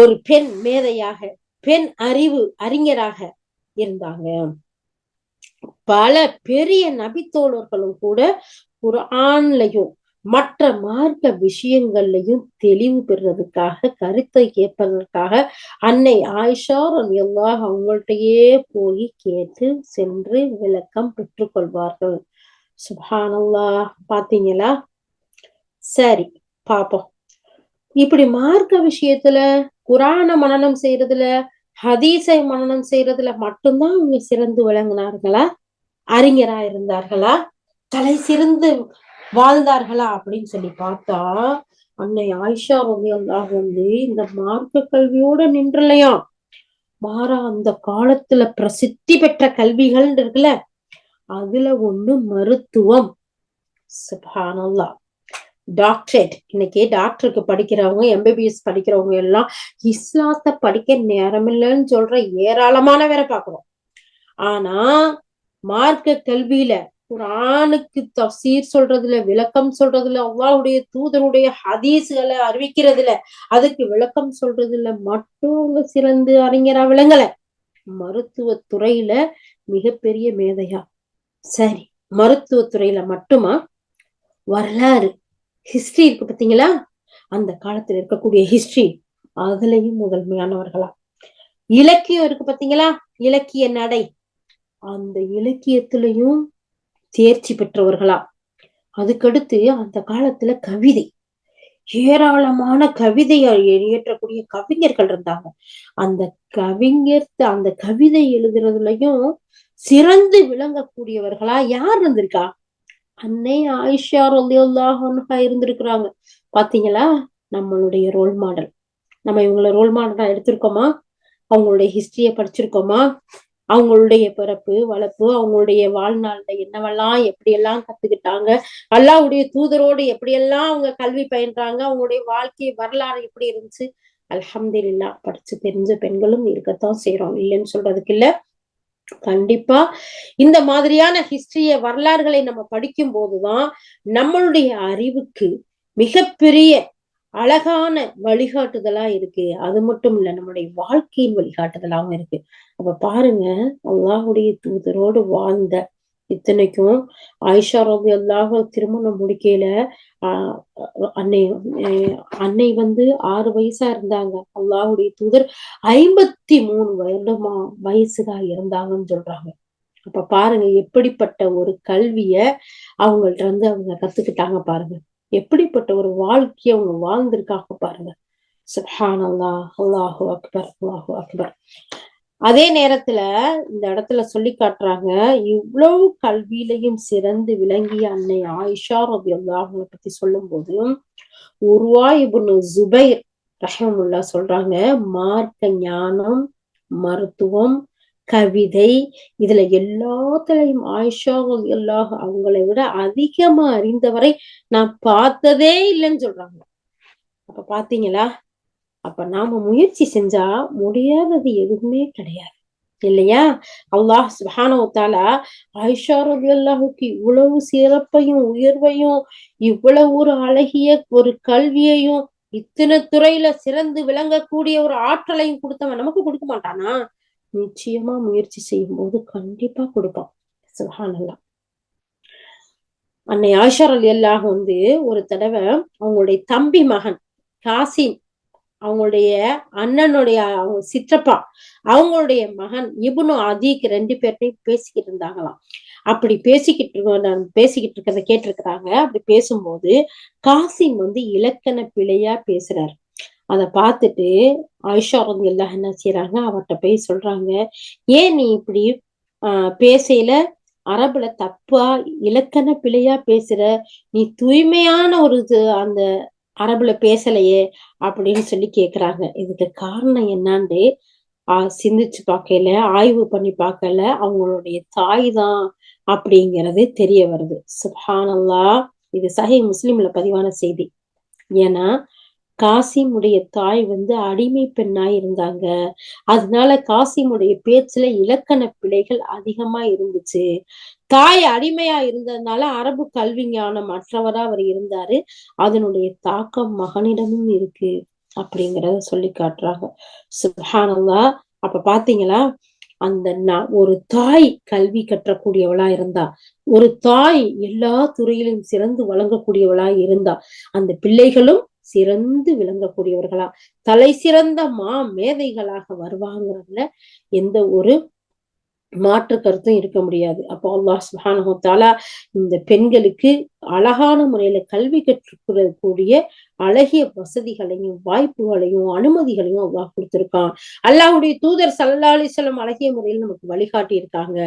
ஒரு பெண் மேதையாக, பெண் அறிஞராக இருந்தாங்க. பல பெரிய நபித்தோழர்களும் கூட குர்ஆன்லயும் மற்ற மார்க்க விஷயங்கள்லயும் தெளிவு பெறுறதுக்காக, கருத்தை கேட்பதற்காக அன்னை ஆயிஷா ரலியல்லாஹு அவங்கள்ட்டயே போய் கேட்டு சென்று விளக்கம் பெற்றுக்கொள்வார்கள். சுப்ஹானல்லாஹ். பாத்தீங்களா? சரி, பாப்போம். இப்படி மார்க்க விஷயத்துல, குர்ஆன மனனம் செய்யறதுல, ஹதீஸை மனனம் செய்யறதுல மட்டும்தான் அவங்க சிறந்து விளங்கினார்களா, அறிஞரா இருந்தார்களா, தலை சிறந்து வாழ்ந்தார்களா அப்படின்னு சொல்லி பார்த்தா அன்னை ஆயிஷா ரலியல்லாஹு வந்து இந்த மார்க்க கல்வியோட நின்றலையா, மாறா அந்த காலத்துல பிரசித்தி பெற்ற கல்விகள் இருக்குல்ல, அதுல ஒண்ணு மருத்துவம். சுப்ஹானல்லாஹ். டாக்டரேட், இன்னைக்கு டாக்டருக்கு படிக்கிறவங்க, எம்பிபிஎஸ் படிக்கிறவங்க எல்லாம் இஸ்லாத்தை படிக்க நேரமில்லைன்னு சொல்ற ஏராளமான வேற பாக்குறோம். ஆனா மார்க்க கல்வியில குர்ஆனுக்கு தஃசீர் சொல்றதுல, விளக்கம் சொல்றதுல, அல்லாஹ்வுடைய தூதருடைய ஹதீஸ்களை அறிவிக்கிறதுல, அதுக்கு விளக்கம் சொல்றதுல மட்டும் அவங்க சிறந்து அறிஞரா விளங்கல, மருத்துவ துறையில மிகப்பெரிய மேதையா. சரி, மருத்துவ துறையில மட்டுமா, வரலாறு ஹிஸ்டரி இருக்கு பாத்தீங்களா, அந்த காலத்துல இருக்கக்கூடிய ஹிஸ்டரி அதுலயும் முதன்மையானவர்களா. இலக்கியம் இருக்கு பாத்தீங்களா, இலக்கிய நடை, அந்த இலக்கியத்திலையும் தேர்ச்சி பெற்றவர்களா. அதுக்கடுத்து அந்த காலத்துல கவிதை, ஏராளமான கவிதையை இயற்றக்கூடிய கவிஞர்கள் இருந்தாங்க. அந்த அந்த கவிதை எழுதுறதுலயும் சிறந்து விளங்கக்கூடியவர்களா யார் இருந்திருக்கா, அன்னை ஆயிஷா ரலியல்லாஹு அன்ஹா இருந்திருக்கிறாங்க. பாத்தீங்களா, நம்மளுடைய ரோல் மாடல். நம்ம இவங்கள ரோல் மாடலா எடுத்திருக்கோமா, அவங்களுடைய ஹிஸ்டரிய படிச்சிருக்கோமா, அவங்களுடைய பிறப்பு வளர்ப்பு, அவங்களுடைய வாழ்நாள்ல என்னவெல்லாம் எப்படியெல்லாம் கத்துக்கிட்டாங்க, அல்லாஹ்வுடைய தூதரோடு எப்படியெல்லாம் அவங்க கல்வி பயின்றாங்க, அவங்களுடைய வாழ்க்கை வரலாறு எப்படி இருந்துச்சு. அல்ஹம்துலில்லாஹ், படிச்சு தெரிஞ்ச பெண்களும் இருக்கத்தான் செய்யறோம், இல்லைன்னு சொல்றதுக்கு இல்ல. கண்டிப்பா இந்த மாதிரியான ஹிஸ்டரிய வரலாறுகளை நம்ம படிக்கும் போதுதான் நம்மளுடைய அறிவுக்கு மிகப்பெரிய அழகான வழிகாட்டுதலா இருக்கு. அது மட்டும் இல்ல, நம்மளுடைய வாழ்க்கையின் வழிகாட்டுதலாவும் இருக்கு. அப்ப பாருங்க, அல்லாஹ்வுடைய தூதரோடு வாழ்ந்த, இத்தனைக்கும் ஆயிஷா ரலியல்லாஹு திருமணம் முடிக்கையில ஆஹ் அன்னை அன்னை வந்து 6 வயசா இருந்தாங்க. அல்லாஹ்வுடைய தூதர் 53 வருடமா வயசுதா இருந்தாங்கன்னு சொல்றாங்க. அப்ப பாருங்க, எப்படிப்பட்ட ஒரு கல்விய அவங்கள்ட்ட இருந்து அவங்க கத்துக்கிட்டாங்க பாருங்க, எப்படிப்பட்ட ஒரு வாழ்க்கைய அவங்க வாழ்ந்திருக்காங்க பாருங்க. சுப்ஹானல்லாஹ், அல்லாஹு அக்பர், அல்லாஹு அக்பர். அதே நேரத்துல இந்த இடத்துல சொல்லி காட்டுறாங்க, இவ்வளவு கல்வியிலையும் சிறந்து விளங்கிய அன்னை ஆயிஷா ரலியல்லாஹு அன்ஹா பத்தி சொல்லும் போது, உர்வா இப்னு ஜுபைர் ரஹ்மத்துல்லாஹ் சொல்றாங்க, மார்க்க ஞானம், மருத்துவம், கவிதை, இதுல எல்லாத்துலயும் ஆயிஷா ரலியல்லாஹு அவங்களை விட அதிகமா அறிந்தவரை நான் பார்த்ததே இல்லைன்னு சொல்றாங்க. அப்ப பாத்தீங்களா, அப்ப நாம முயற்சி செஞ்சா முடியாதது எதுவுமே கிடையாது, இல்லையா. அல்லாஹ் சுப்ஹானஹு வ தஆலா ஆயிஷா ரலியல்லாஹுக்கு இவ்வளவு சிறப்பையும் உயர்வையும், இவ்வளவு ஒரு அழகிய ஒரு கல்வியையும், இத்தனை துறையில சிறந்து விளங்கக்கூடிய ஒரு ஆற்றலையும் கொடுத்தவன் நமக்கு கொடுக்க மாட்டானா? நிச்சயமா முயற்சி செய்யும் போது கண்டிப்பா கொடுப்பான். சுப்ஹானல்லாஹ். அன்னை ஆயிஷா ரலியல்லாஹு வந்து ஒரு தடவை அவங்களுடைய தம்பி மகன் காசிம், அவங்களுடைய அண்ணனுடைய அவங்க சிற்றப்பா, அவங்களுடைய மகன் இப்னு அதீக் 2 பேர்ட்டையும் பேசிக்கிட்டு இருந்தாங்களாம். அப்படி பேசிக்கிட்டு இருக்கிறத கேட்டிருக்கிறாங்க. அப்படி பேசும்போது காசிம் வந்து இலக்கண பிழையா பேசுறாரு. அத பார்த்துட்டு ஆயிஷா ரலியல்லாஹு என்ன செய்யறாங்க, அவர்கிட்ட போய் சொல்றாங்க, ஏன் நீ இப்படி பேசையில அரபுல தப்பா இலக்கண பிழையா பேசுற, நீ தூய்மையான ஒரு அந்த அரபுல பேசலையே அப்படின்னு சொல்லி கேக்குறாங்க. இதுக்கு காரணம் என்னான்னு சிந்திச்சு பார்க்கல, ஆய்வு பண்ணி பார்க்கல, அவங்களுடைய தாய் தான் அப்படிங்கிறது தெரிய வருது. சுப்ஹானல்லாஹ். இது சஹீஹ் முஸ்லிம்ல பதிவான செய்தி. ஏன்னா காசிமுடைய தாய் வந்து அடிமை பெண்ணாய் இருந்தாங்க. அதனால காசிமுடைய பேச்சுல இலக்கண பிழைகள் அதிகமா இருந்துச்சு. தாய் அடிமையா இருந்ததுனால அரபு கல்வி ஞானம் மற்றவரா அவர் இருந்தாரு. அதனுடைய தாக்கம் மகனிடமும் இருக்கு அப்படிங்கிறத சொல்லி காட்டுறாங்க. சுப்ஹானல்லாஹ். அப்ப பாத்தீங்களா, அந்த ஒரு தாய் கல்வி கற்றக்கூடியவளா இருந்தா, ஒரு தாய் எல்லா துறையிலும் சிறந்து வழங்கக்கூடியவளா இருந்தா, அந்த பிள்ளைகளும் சிறந்து விளங்கக்கூடியவர்களா, தலை சிறந்த மேதைகளாக வருவாங்கிறதுல எந்த ஒரு மாற்று கருத்தும் இருக்க முடியாது. அப்போ அல்லாஹ் சுப்ஹானஹு வ தஆலா இந்த பெண்களுக்கு அழகான முறையில கல்வி கற்றுக்கூடிய அழகிய வசதிகளையும் வாய்ப்புகளையும் அனுமதிகளையும் அல்லாஹ் கொடுத்திருக்கான். அல்லாஹ்வுடைய தூதர் ஸல்லல்லாஹு அலைஹி வஸல்லம் அழகிய முறையில் நமக்கு வழிகாட்டி இருக்காங்க.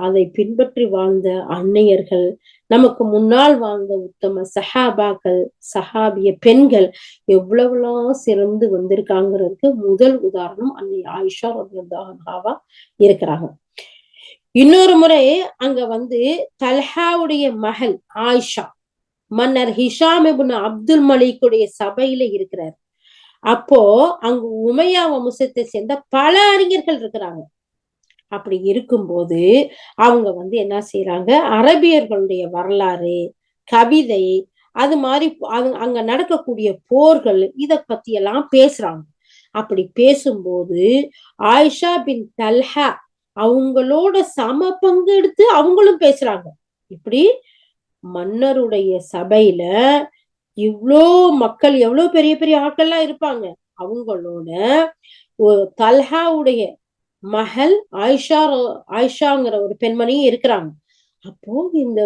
அதை பின்பற்றி வாழ்ந்த அன்னையர்கள், நமக்கு முன்னால் வாழ்ந்த உத்தம சஹாபாக்கள், சஹாபிய பெண்கள் எவ்வளவுலாம் சிறந்து வந்திருக்காங்கிறதுக்கு முதல் உதாரணம் அன்னை ஆயிஷா ரலியல்லாஹு அன்ஹாவா இருக்கிறாங்க. இன்னொரு முறை அங்க தல்ஹாவுடைய மகள் ஆயிஷா மன்னர் ஹிஷாம் இப்னு அப்துல் மலிக்குடைய சபையில இருக்கிறார். அப்போ அங்க உமையா வம்சத்தை சேர்ந்த பல அறிஞர்கள் இருக்கிறாங்க. அப்படி இருக்கும்போது அவங்க என்ன செய்யறாங்க, அரபியர்களுடைய வரலாறு, கவிதை, அது மாதிரி அங்க நடக்கக்கூடிய போர்கள் இத பத்தி எல்லாம் பேசுறாங்க. அப்படி பேசும்போது ஆயிஷா பின் தல்ஹா அவங்களோட சம பங்கு எடுத்து அவங்களும் பேசுறாங்க. இப்படி மன்னருடைய சபையில இவ்வளோ மக்கள், எவ்வளவு பெரிய பெரிய ஆட்கள்லாம் இருப்பாங்க. அவங்களோட தல்ஹாவுடைய மகள் ஆயிஷாங்கிற ஒரு பெண்மணியும் இருக்கிறாங்க. அப்போ இந்த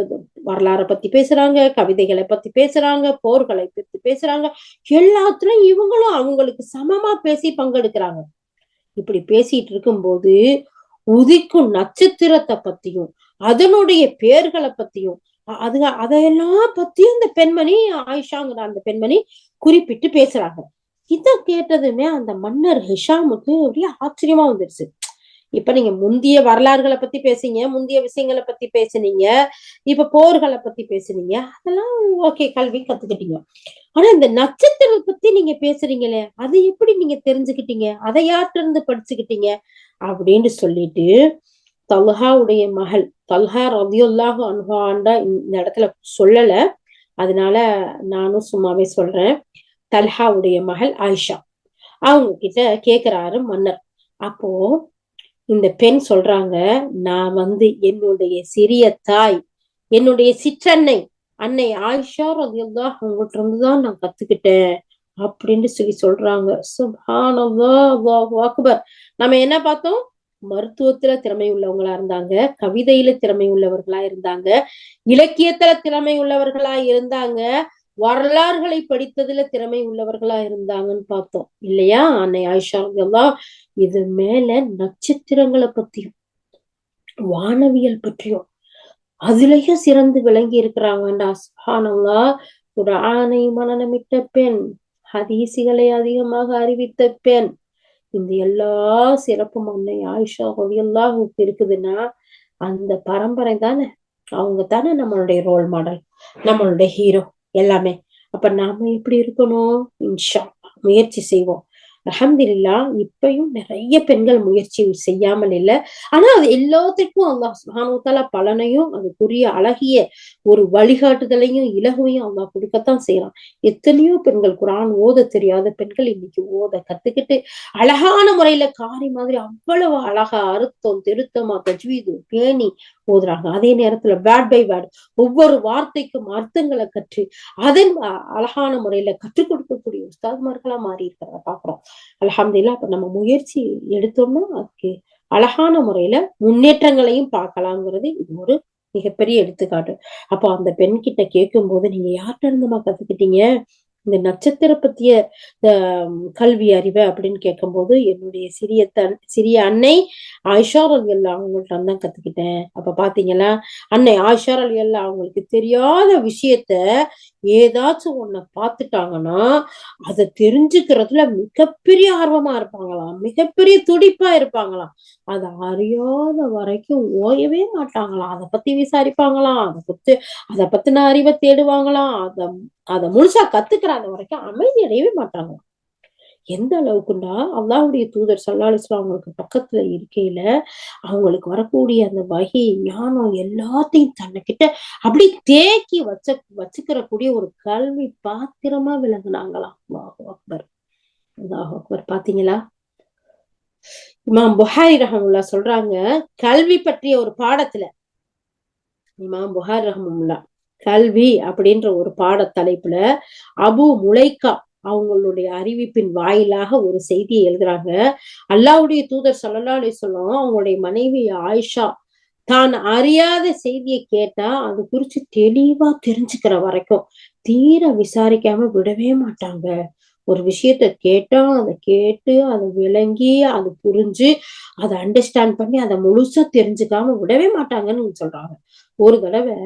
வரலாறை பத்தி பேசுறாங்க, கவிதைகளை பத்தி பேசுறாங்க, போர்களை பத்தி பேசுறாங்க. எல்லாத்துலயும் இவங்களும் அவங்களுக்கு சமமா பேசி பங்கெடுக்கிறாங்க. இப்படி பேசிட்டு இருக்கும்போது உதிக்கும் நட்சத்திரத்தை பத்தியும் அதனுடைய பேர்களை பத்தியும் அதையெல்லாம் பத்தியும் இந்த பெண்மணி ஆயிஷாங்கிற அந்த பெண்மணி குறிப்பிட்டு பேசுறாங்க. இத கேட்டதுமே அந்த மன்னர் ஹிஷாமுக்கு அப்படியே ஆச்சரியமா வந்துருச்சு. இப்ப நீங்க முந்திய வரலாறுகளை பத்தி பேசுனீங்க, முந்திய விஷயங்களை பத்தி பேசுனீங்க, இப்ப போர்களை பத்தி பேசுனீங்க, அதெல்லாம் ஓகே, கல்வி கத்துக்கிட்டீங்க. ஆனா இந்த நட்சத்திரத்தை பத்தி நீங்க பேசுறீங்களே, அதை எப்படி நீங்க தெரிஞ்சுக்கிட்டீங்க, அதை யார்கிட்ட இருந்து படிச்சுக்கிட்டீங்க அப்படின்னு சொல்லிட்டு தல்ஹாவுடைய மகள் தல்ஹா ரலியல்லாஹு அன்ஹா இந்த இடத்துல சொல்லல, அதனால நானும் சும்மாவே சொல்றேன். தல்ஹாவுடைய மகள் ஆயிஷா அவங்க கிட்ட கேக்குறாரு மன்னர். அப்போ இந்த பெண் சொல்றாங்க, நான் என்னுடைய சிறிய தாய், என்னுடைய சிற்றன்னை அன்னை ஆயிஷா ரலியல்லாஹு அவங்ககிட்ட இருந்துதான் நான் கத்துக்கிட்டேன் அப்படின்னு சொல்றாங்க. சுப்ஹானல்லாஹ், அல்லாஹு அக்பர். நம்ம என்ன பார்த்தோம்? மருத்துவத்துல திறமை உள்ளவங்களா இருந்தாங்க, கவிதையில திறமை உள்ளவர்களா இருந்தாங்க, இலக்கியத்துல திறமை உள்ளவர்களா இருந்தாங்க, வரலாறுகளை படித்ததுல திறமை உள்ளவர்களா இருந்தாங்கன்னு பார்த்தோம் இல்லையா அன்னை ஆயிஷா ரலியல்லாஹு. இது மேல நட்சத்திரங்களை பத்தியும் வானவியல் பற்றியும் அதுலயும் சிறந்து விளங்கி இருக்கிறாங்கடா. சுப்ஹானல்லாஹ். குர்ஆனை மனனமிட்ட பெண், ஹதீசுகளை அதிகமாக அறிவித்த பெண், இந்த எல்லா சிறப்பும் அன்னை ஆயிஷா ரலியல்லாஹு இருக்குதுன்னா அந்த பரம்பரை தானே, அவங்க தானே நம்மளுடைய ரோல் மாடல், நம்மளுடைய ஹீரோ எல்லாமே. அப்ப நாம எப்படி இருக்கணும்? இன்ஷா அல்லாஹ் முயற்சி செய்வோம். அல்ஹம்துலில்லாஹ் இப்பயும் நிறைய பெண்கள் முயற்சி செய்யாமல் இல்லை. ஆனா அது எல்லாத்துக்கும் அல்லாஹ் சுப்ஹானஹு வ தஆலா பலனையும் அதுக்குரிய அழகிய ஒரு வழிகாட்டுதலையும் இலகுவையும் அல்லாஹ் கொடுக்கத்தான் செய்யறான். எத்தனையோ பெண்கள் குர்ஆன் ஓத தெரியாத பெண்கள் இன்னைக்கு ஓத கத்துக்கிட்டு அழகான முறையில காரி மாதிரி அவ்வளவு அழகா அறுத்தம் திருத்தமா தஜ்வீது பேணி ஓதுறாங்க. அதே நேரத்துல வேர்ட் பை வேர்ட் ஒவ்வொரு வார்த்தைக்கும் அர்த்தங்களை கற்று அதன் அழகான முறையில கற்றுக் கொடுக்கக்கூடிய உஸ்தாத்மார்களா மாறி இருக்கிறத பாக்குறோம். அல்ஹம்துலில்லாஹ். அப்ப நம்ம முயற்சி எடுத்தோம்னா அதுக்கு அழகான முறையில முன்னேற்றங்களையும் பார்க்கலாங்கிறது இது ஒரு மிகப்பெரிய எடுத்துக்காட்டு. அப்போ அந்த பெண் கிட்ட கேட்கும் போது, நீங்க யார்கிட்ட இருந்துமா கத்துக்கிட்டீங்க இந்த நட்சத்திர பத்திய கல்வி அறிவை அப்படின்னு கேட்கும்போது, என்னுடைய சிறிய அன்னை ஆயிஷா ரலியல்லாஹு அவங்கள்ட்ட தான் கத்துக்கிட்டேன். அப்ப பாத்தீங்களா, அன்னை ஆயிஷா ரலியல்லாஹு அவங்களுக்கு தெரியாத விஷயத்த ஏதாச்சும் ஒன்ன பாத்துட்டாங்கன்னா அதை தெரிஞ்சுக்கிறதுல மிகப்பெரிய ஆர்வமா இருப்பாங்களாம், மிகப்பெரிய துடிப்பா இருப்பாங்களாம். அதை அறியாத வரைக்கும் ஓயவே மாட்டாங்களாம். அதை பத்தி விசாரிப்பாங்களாம், அதை பத்தின அறிவை தேடுவாங்களாம். அதை முழுசா கத்துக்கிறாத வரைக்கும் அமைதி அடையவே மாட்டாங்களாம். எந்த அளவுக்குண்டா அல்லாஹ்வுடைய தூதர் ஸல்லல்லாஹு அலைஹி வஸல்லம் அவங்களுக்கு பக்கத்துல இருக்கையில அவங்களுக்கு வரக்கூடிய அந்த வகை ஞானம் எல்லாத்தையும் தன்னைக்கிட்ட அப்படி தேக்கி வச்சுக்கிற கூடிய ஒரு கல்வி பாத்திரமா விளங்குனாங்களாம். அல்லாஹு அக்பர், அல்லாஹு அக்பர். பாத்தீங்களா, இமாம் புகாரி ரஹ்மத்துல்லாஹ் சொல்றாங்க, கல்வி பற்றிய ஒரு பாடத்துல இமாம் புகாரி ரஹ்மத்துல்லாஹ் கல்வி அப்படின்ற ஒரு பாட தலைப்புல அபு முலைக்கா அவங்களுடைய அறிவிப்பின் வாயிலாக ஒரு செய்தியை எழுதுறாங்க. அல்லாஹ்வுடைய தூதர் ஸல்லல்லாஹு அலைஹி வஸல்லம் அவங்களுடைய மனைவி ஆயிஷா தான் அறியாத செய்தியை கேட்டா அது குறிச்சு தெளிவா தெரிஞ்சுக்கிற வரைக்கும் தீர விசாரிக்காம விடவே மாட்டாங்க. ஒரு விஷயத்த கேட்டா அதை கேட்டு அதை விளங்கி அதை புரிஞ்சு அதை அண்டர்ஸ்டாண்ட் பண்ணி அதை முழுசா தெரிஞ்சுக்காம விடவே மாட்டாங்கன்னு சொல்றாங்க. ஒரு தடவை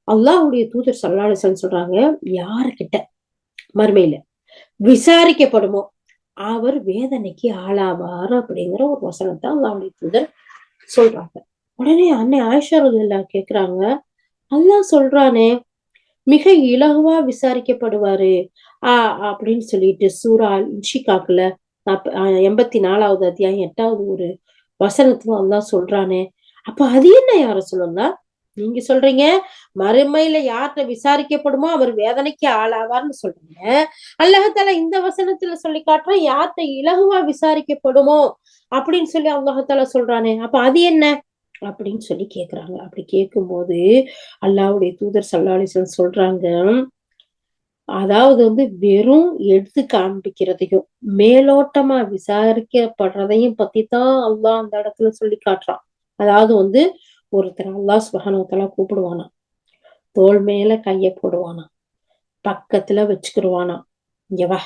அல்லாஹ்வுடைய தூதர் ஸல்லல்லாஹு அலைஹி வஸல்லம் சொல்றாங்க, யாருக்கிட்ட மறுமையில விசாரிக்கப்படுமோ அவர் வேதனைக்கு ஆளாவார் அப்படிங்கிற ஒரு வசனத்தை அல்லாஹ்வுடைய தூதர் சொல்றாங்க. உடனே அன்னை ஆயிஷா ரலியல்லாஹு கேக்குறாங்க, அல்லாஹ் சொல்றானே மிக இலகுவா விசாரிக்கப்படுவாரு அப்படின்னு சொல்லிட்டு சூரா இன்ஷிகாக்குல 84வது அத்தியாயம் 8வது ஒரு வசனத்துல அல்லாஹ் சொல்றானே, அப்ப அது என்ன யார சொல்லலாம்? நீங்க சொல்றீங்க மறுமையில யார்கிட்ட விசாரிக்கப்படுமோ அவர் வேதனைக்கு ஆளாவார்னு சொல்றீங்க. அல்லாஹால இந்த வசனத்துல சொல்லி காட்டுறான் யார்கிட்ட இலகுவா விசாரிக்கப்படுமோ அப்படின்னு சொல்லி அல்லாஹால சொல்றானே, அப்ப அது என்ன அப்படின்னு சொல்லி கேக்குறாங்க. அப்படி கேட்கும்போது அல்லாஹ்வுடைய தூதர் ஸல்லல்லாஹு அலைஹி வஸல்லம் சொல்றாங்க, அதாவது வெறும் எடுத்து காண்பிக்கிறதையும் மேலோட்டமா விசாரிக்கப்படுறதையும் பத்தி தான் அல்லாஹ் அந்த இடத்துல சொல்லி காட்டுறான். அதாவது ஒருத்தர் அல்லாஹ் சுப்ஹானஹு வ தஆலா கூப்பிடுவானா, தோள் மேல கைய போடுவானா, பக்கத்துல வச்சுக்கிடுவானா, இங்க வா,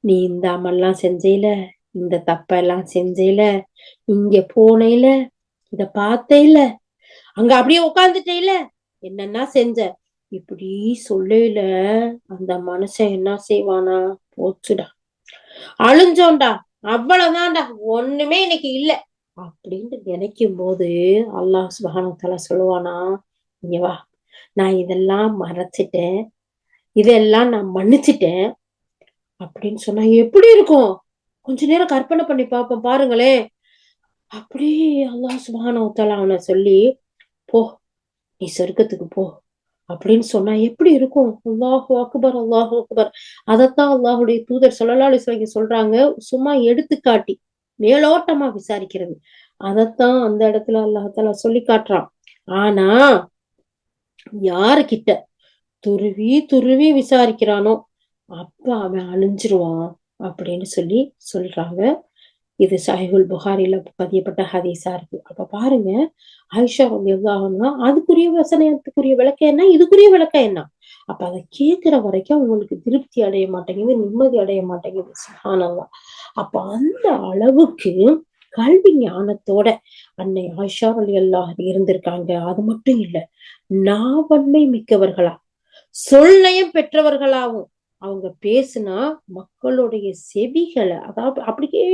நீ இந்த அமல்லாம் செஞ்சேல, இந்த தப்பெல்லாம் செஞ்சேல, இங்க போனேல, இத பார்த்தேல, அங்க அப்படியே உட்கார்ந்துட்டேல, என்னன்னா செஞ்ச, இப்படி சொல்லையில அந்த மனுஷன் என்ன செய்வானா, போச்சுடா, அழிஞ்சோண்டா, அவ்வளவுதான்டா, ஒண்ணுமே இன்னைக்கு இல்ல அப்படின்னு நினைக்கும் போது அல்லாஹ் சுப்ஹானஹு வ தஆலா சொல்லுவானா, இங்க வா, நான் இதெல்லாம் மறைச்சிட்டேன், இதெல்லாம் நான் மன்னிச்சிட்டேன் அப்படின்னு சொன்னா எப்படி இருக்கும்? கொஞ்ச நேரம் கற்பனை பண்ணி பார்ப்போம் பாருங்களேன். அப்படியே அல்லாஹ் சுப்ஹானஹு வ தஆலா அவனை சொல்லி, போ, நீ சொர்க்கத்துக்கு போ அப்படின்னு சொன்னா எப்படி இருக்கும்? அல்லாஹு அக்பர், அல்லாஹு அக்பர். அதத்தான் அல்லாஹ்வுடைய தூதர் ஸல்லல்லாஹு அலைஹி வஸல்லம் சொல்றாங்க, சும்மா எடுத்துக்காட்டி மேலோட்டமா விசாரிக்கிறது. அதத்தான் அந்த இடத்துல அல்லாஹ் தஆலா சொல்லி காட்டுறான். ஆனா யாருகிட்ட துருவி துருவி விசாரிக்கிறானோ அப்ப அவன் அழிஞ்சிருவான் அப்படின்னு சொல்லி சொல்றாங்க. இது சஹீஹுல் புகாரில பதியப்பட்ட ஹதீஸா இருக்கு. அப்ப பாருங்க, ஆயிஷா ரலியல்லாஹு அன்ஹா அதுக்குரிய வசனத்துக்குரிய விளக்கம் என்ன, இதுக்குரிய விளக்கம் என்ன? அப்ப அதை கேட்கிற வரைக்கும் அவங்களுக்கு திருப்தி அடைய மாட்டேங்குது, நிம்மதி அடைய மாட்டேங்குது. சுப்ஹானல்லாஹ். அப்ப அந்த அளவுக்கு கல்வி ஞானத்தோட அன்னை ஆயிஷா ரலியல்லாஹு இருந்திருக்காங்க. அது மட்டும் இல்ல, நாவன்மை மிக்கவர்களா, சொல்நயம் பெற்றவர்களாவும் அவங்க பேசுனா மக்களுடைய செவிகளை அதாவது அப்படியே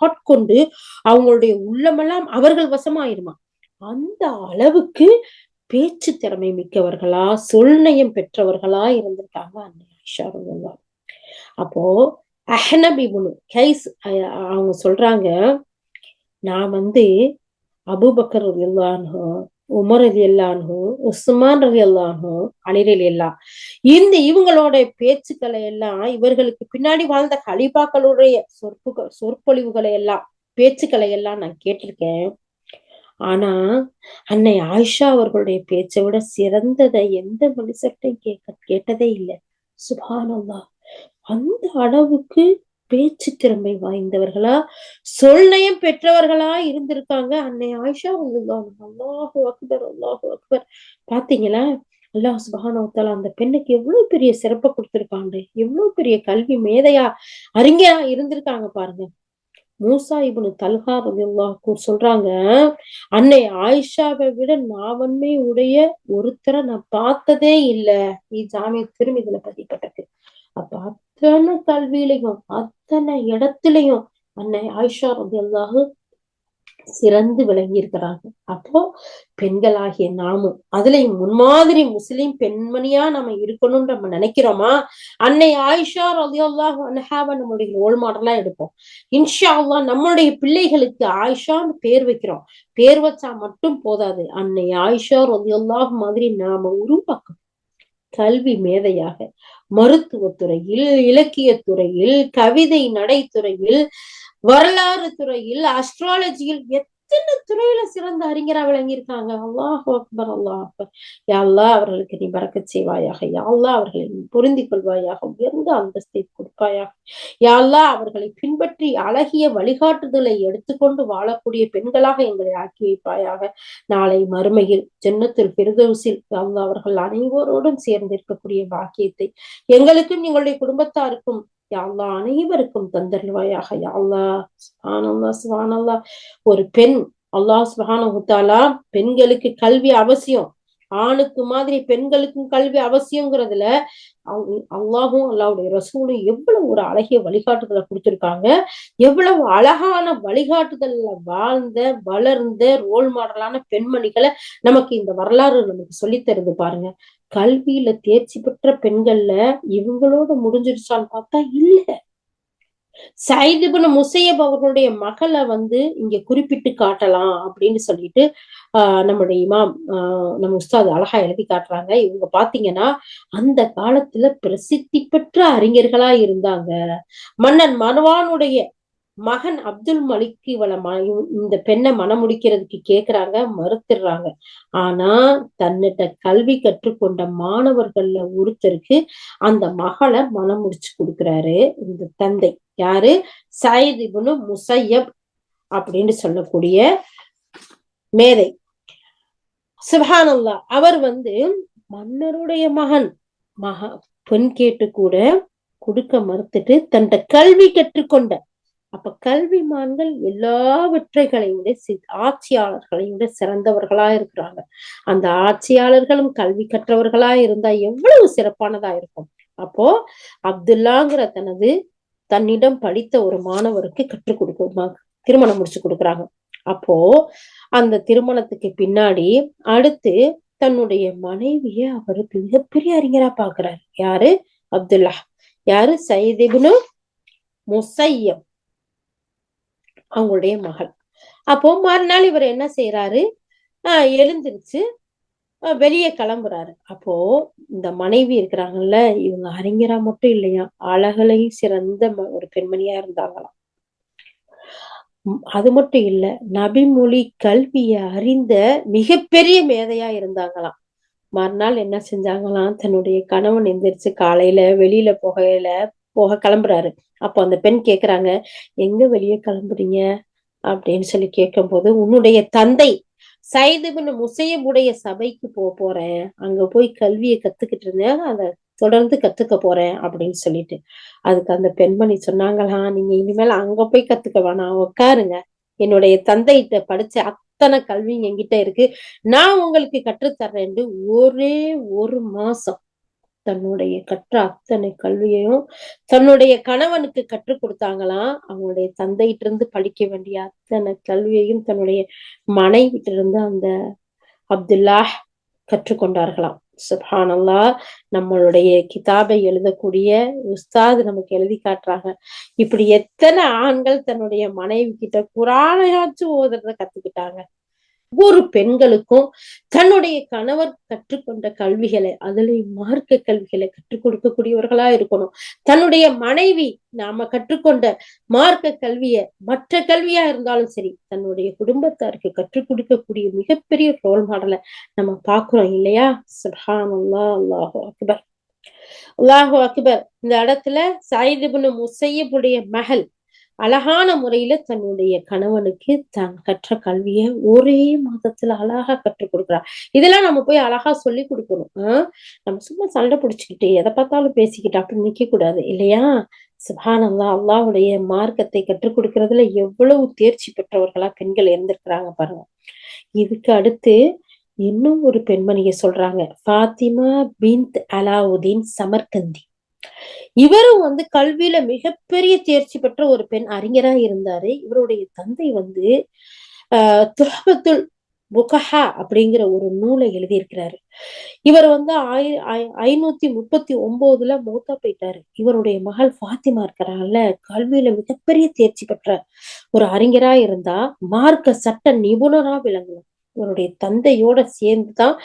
ஆட்கொண்டு அவங்களுடைய உள்ளமெல்லாம் அவர்கள் வசமாயிருமா. அந்த அளவுக்கு பேச்சு திறமை மிக்கவர்களா, சொல்நயம் பெற்றவர்களா இருந்திருக்காங்க அன்னை ஆயிஷா ரலியல்லாஹு. அப்போ அஹ்னப் இப்னு கைஸ் அவங்க சொல்றாங்க, நான் அபூபக்கர் ரலியல்லாஹு அன்ஹு, உமர் ரலியல்லாஹு அன்ஹு, உஸ்மான் ரலியல்லாஹு அன்ஹு, அலி ரலியல்லாஹு இவங்களோட பேச்சுக்களை எல்லாம் இவர்களுக்கு பின்னாடி வாழ்ந்த கலீஃபாக்களுடைய சொற்பொழிவுகளை எல்லாம் பேச்சுக்களை எல்லாம் நான் கேட்டிருக்கேன். ஆனா அன்னை ஆயிஷா அவர்களுடைய பேச்சை விட சிறந்ததை எந்த மனுஷர்கிட்டையும் கேட்டதே இல்லை. சுப்ஹானல்லாஹ். அந்த அளவுக்கு பேச்சு திறமை வாய்ந்தவர்களா, சொல்நயம் பெற்றவர்களா இருந்திருக்காங்க அன்னை ஆயிஷா ரலியல்லாஹு அன்ஹா. அல்லாஹு அக்பர், அல்லாஹு அக்பர். பாத்தீங்களா, அல்லாஹ் சுப்ஹானஹு வ தஆலா அந்த பெண்ணுக்கு எவ்வளவு பெரிய சிறப்பை கொடுத்திருக்காங்க, எவ்வளவு பெரிய கல்வி மேதையா அறிஞரா இருந்திருக்காங்க பாருங்க. மூசா இப்னு தல்ஹா ரலியல்லாஹு சொல்றாங்க, அன்னை ஆயிஷாவை விட நாவன்மை உடைய ஒருத்தரை நான் பார்த்ததே இல்ல. ஜாமிய திருமிதில பதியப்பட்டிருக்கு. அப்ப அத்தனை கல்வியிலையும் அத்தனை இடத்துலயும் அன்னை ஆயிஷா ரலியல்லாஹு சிறந்து விளங்கி இருக்கிறாங்க. அப்போ பெண்களாகிய நாமும் அதுலயும் முன்மாதிரி முஸ்லிம் பெண்மணியா நம்ம இருக்கணும்னு நம்ம நினைக்கிறோமா? அன்னை ஆயிஷா ரலியல்லாஹு அன்ஹாவை நம்மளுடைய ரோல் மாடலா எடுப்போம். இன்ஷா அல்லாஹ் நம்மளுடைய பிள்ளைகளுக்கு ஆயிஷான்னு பேர் வைக்கிறோம். பேர் வச்சா மட்டும் போதாது, அன்னை ஆயிஷா ரலியல்லாஹு மாதிரி நாம உருவாக்கணும். கல்வி மேதையாக, மருத்துவத்துறையில், இலக்கிய துறையில், கவிதை நடைத்துறையில், வரலாறு துறையில், அஸ்ட்ராலஜியில் எத்தனை துறையில சிறந்த அறிஞரா விளங்கியிருக்காங்க. அல்லாஹ் அக்பர், அல்லாஹ் அக்பர். யா அல்லாஹ் அவர்களுக்கு நீ பரக்கத் செய்வாயாக. யா அல்லாஹ் அவர்களை நீ பொருந்திக் கொள்வாயாக. உயர்ந்த அந்தஸ்தை கொடுப்பாயாக. யா அல்லாஹ் அவர்களை பின்பற்றி அழகிய வழிகாட்டுதலை எடுத்துக்கொண்டு வாழக்கூடிய பெண்களாக எங்களை ஆக்கி வைப்பாயாக. நாளை மறுமையில் ஜன்னத்துல் ஃபிர்தௌஸில் அல்லாஹ் அவர்கள் அனைவரோடும் சேர்ந்து இருக்கக்கூடிய பாக்கியத்தை எங்களுக்கும் எங்களுடைய குடும்பத்தாருக்கும் யா அல்லாஹ் அனைவருக்கும் தந்தருள்வாயாக. யா அல்லாஹ் சுப்ஹானல்லாஹ், சுப்ஹானல்லாஹ். ஒரு பெண், அல்லாஹ் சுப்ஹானஹு வ தஆலா பெண்களுக்கு கல்வி அவசியம், ஆணுக்கு மாதிரி பெண்களுக்கும் கல்வி அவசியங்கிறதுல அல்லாஹும் அல்லாஹ்வுடைய ரசூலும் எவ்வளவு ஒரு அழகிய வழிகாட்டுதலை கொடுத்திருக்காங்க. எவ்வளவு அழகான வழிகாட்டுதல்ல வாழ்ந்த வளர்ந்த ரோல் மாடலான பெண்மணிகளை நமக்கு இந்த வரலாறு நமக்கு சொல்லித் தருது பாருங்க. கல்வியில தேர்ச்சி பெற்ற பெண்கள்ல இவங்களோட முடிஞ்சிருச்சான்னு பார்த்தா இல்ல. சயீத் இப்னு முஸையப் அவர்களுடைய மகளை இங்க குறிப்பிட்டு காட்டலாம் அப்படின்னு சொல்லிட்டு நம்முடைய இமாம் நம்ம உஸ்தாத் அழகா எழுதி காட்டுறாங்க. இவங்க பாத்தீங்கன்னா அந்த காலத்துல பிரசித்தி பெற்ற அறிஞர்களா இருந்தாங்க. மன்னன் மர்வானுடைய மகன் அப்துல் மலிக் இந்த பெண்ணை மனம் முடிக்கிறதுக்கு கேக்குறாங்க, மறுத்துடுறாங்க. ஆனா தன்னிட்ட கல்வி கற்றுக்கொண்ட மாணவர்கள்ல ஒருத்தருக்கு அந்த மகளை மனம் முடிச்சு கொடுக்கிறாரு இந்த தந்தை. யாரு? சயீத் இப்னு முஸையப் அப்படின்னு சொல்லக்கூடிய மேதை. சுப்ஹானல்லாஹ். அவர் மன்னருடைய மகன் பெண் கேட்டு கூட கொடுக்க மறுத்துட்டு தன்ட கல்வி கற்றுக்கொண்ட. அப்ப கல்விமான்கள் எல்லாவற்றைகளை விட ஆட்சியாளர்களை விட சிறந்தவர்களா இருக்கிறாங்க. அந்த ஆட்சியாளர்களும் கல்வி கற்றவர்களா இருந்தா எவ்வளவு சிறப்பானதா இருக்கும். அப்போ அப்துல்லாங்கிற தன்னிடம் படித்த ஒரு மாணவருக்கு கற்றுக் கொடுக்க திருமணம் முடிச்சு கொடுக்குறாங்க. அப்போ அந்த திருமணத்துக்கு பின்னாடி அடுத்து தன்னுடைய மனைவிய அவரு மிகப்பெரிய அறிஞரா பாக்குறாரு. யாரு? அப்துல்லா. யாரு? சயீத் இப்னு முஸையப் அவங்களுடைய மகள். அப்போ மறுநாள் இவர் என்ன செய்யறாரு? எழுந்திருச்சு வெளியே கிளம்புறாரு. அப்போ இந்த மனைவி இருக்கிறாங்கல்ல, இவங்க அறிஞரா மட்டும் இல்லையா, அழகுலையும் சிறந்த ஒரு பெண்மணியா இருந்தாங்களாம். அது மட்டும் இல்ல, நபிமொழி கல்விய அறிந்த மிகப்பெரிய மேதையா இருந்தாங்களாம். மறுநாள் என்ன செஞ்சாங்களாம், தன்னுடைய கணவன் எந்திரிச்சு காலையில வெளியில போக கிளம்புறாரு. அப்போ அந்த பெண் கேக்குறாங்க, எங்க வெளியே கிளம்புறீங்க அப்படின்னு சொல்லி கேட்கும் போது, உன்னுடைய தந்தை சயீத் இப்னு முஸையபுடைய சபைக்கு போறேன், அங்க போய் கல்வியை கத்துக்கிட்டு இருந்தேன், அதை தொடர்ந்து கத்துக்க போறேன் அப்படின்னு சொல்லிட்டு. அதுக்கு அந்த பெண்மணி சொன்னாங்களா, நீங்க இனிமேல் அங்க போய் கத்துக்க வேணாம், உட்காருங்க, என்னுடைய தந்தைகிட்ட படிச்ச அத்தனை கல்வி என்கிட்ட இருக்கு, நான் உங்களுக்கு கற்றுத்தர்றேன்னு ஒரே ஒரு மாசம் தன்னுடைய கற்ற அத்தனை கல்வியையும் தன்னுடைய கணவனுக்கு கற்றுக் கொடுத்தாங்களாம். அவங்களுடைய தந்தையிட்ட இருந்து படிக்க வேண்டிய அத்தனை கல்வியையும் தன்னுடைய மனைவிட்ட இருந்து அந்த அப்துல்லாஹ் கற்றுக்கொண்டார்களாம். சுப்ஹானல்லாஹ். நம்மளுடைய கிதாபை எழுதக்கூடிய உஸ்தாத் நமக்கு எழுதி காட்டுறாங்க, இப்படி எத்தனை ஆண்கள் தன்னுடைய மனைவி கிட்ட குரானையாச்சும் ஓதுறத கத்துக்கிட்டாங்க. ஒவ்வொரு பெண்களுக்கும் தன்னுடைய கணவர் கற்றுக்கொண்ட கல்விகளை, அதுல மார்க்க கல்விகளை கற்றுக் கொடுக்கக்கூடியவர்களா இருக்கணும். தன்னுடைய மனைவி நாம கற்றுக்கொண்ட மார்க்க கல்விய, மற்ற கல்வியா இருந்தாலும் சரி, தன்னுடைய குடும்பத்தாருக்கு கற்றுக் கொடுக்கக்கூடிய மிகப்பெரிய ரோல் மாடலை நம்ம பாக்குறோம் இல்லையா? சுப்ஹானல்லாஹ், அல்லாஹு அக்பர், அல்லாஹு அக்பர். இந்த இடத்துல சயீத் இப்னு முஸையபுடைய மகள் அழகான முறையில தன்னுடைய கணவனுக்கு தான் கற்ற கல்வியை ஒரே மாதத்துல அழகா கற்றுக் கொடுக்குறார். இதெல்லாம் நம்ம போய் அழகா சொல்லி கொடுக்கணும். நம்ம சும்மா சண்டை பிடிச்சுக்கிட்டு எதை பார்த்தாலும் பேசிக்கிட்டு அப்படி நிக்க கூடாது இல்லையா? சுப்ஹானல்லாஹ். அல்லாஹ்வுடைய மார்க்கத்தை கற்றுக் கொடுக்கறதுல எவ்வளவு தேர்ச்சி பெற்றவர்களா பெண்கள் இருந்திருக்கிறாங்க பாருங்க. இதுக்கு அடுத்து இன்னும் ஒரு பெண்மணியை சொல்றாங்க, ஃபாத்திமா பின்த் அலாவுதீன் சமர்கந்தி. இவரும் கல்வியில மிகப்பெரிய தேர்ச்சி பெற்ற ஒரு பெண் அறிஞரா இருந்தாரு. இவருடைய தந்தை துஹ்பத்துல் புகஹா அப்படிங்கிற ஒரு நூலை எழுதியிருக்கிறாரு. இவர் 539 மூத்தா போயிட்டாரு. இவருடைய மகள் ஃபாத்திமா இருக்கிறாங்கல்ல, கல்வியில மிகப்பெரிய தேர்ச்சி பெற்ற ஒரு அறிஞரா இருந்தா, மார்க்க சட்ட நிபுணரா விளங்கலாம். இவருடைய தந்தையோட சேர்ந்துதான்,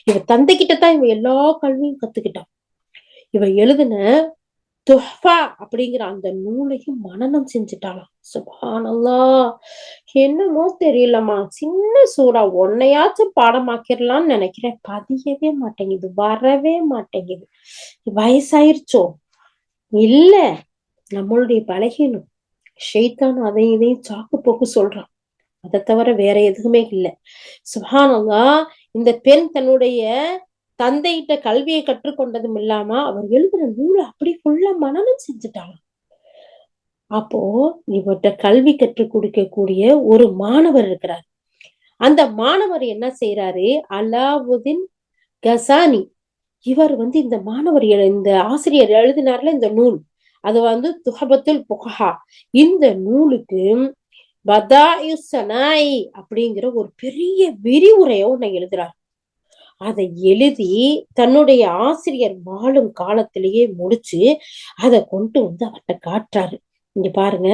இவ தந்தை கிட்டதான் இவ எல்லா கல்வியும் கத்துக்கிட்டான். இவ எழுதின துஹ்ஃபா அப்படிங்கிற அந்த நூலையும் மனனம் செஞ்சுட்டாளாம். சுப்ஹானல்லாஹ். என்னமோ தெரியலம்மா, சின்ன சூறா ஒன்னையாச்சும் பாடமாக்கிடலாம்னு நினைக்கிறேன். பதியவே மாட்டேங்குது, வரவே மாட்டேங்குது. வயசாயிருச்சோ? இல்ல, நம்மளுடைய பலகீனம். ஷைத்தான் அதையும் இதையும் சாக்கு போக்கு சொல்றான். அதை தவிர வேற எதுவுமே இல்லை. சுப்ஹானல்லாஹ். இந்த பெண் தன்னுடைய தந்தையிட்ட கல்வியை கற்றுக்கொண்டதும் இல்லாம அவர் எழுதுற நூலை அப்படி ஃபுல்லா மனனம் செஞ்சுட்டாங்க. அப்போ இவர்கிட்ட கல்வி கற்றுக் கொடுக்கக்கூடிய ஒரு மாணவர் இருக்கிறார். அந்த மாணவர் என்ன செய்யறாரு, அலாவுதீன் கசானி. இவர் இந்த மாணவர் இந்த ஆசிரியர் எழுதினார்ல இந்த நூல், அது துஹபத்துல் புகஹா. இந்த நூலுக்கு பதாயு சனாயி அப்படிங்கிற ஒரு பெரிய விரிவுரையை ஒண்ணு எழுதுறார். அதை எழுதி தன்னுடைய ஆசிரியர் வாழும் காலத்திலேயே முடிச்சு அதை கொண்டு அவர்கிட்ட காட்டுறாரு. இங்க பாருங்க,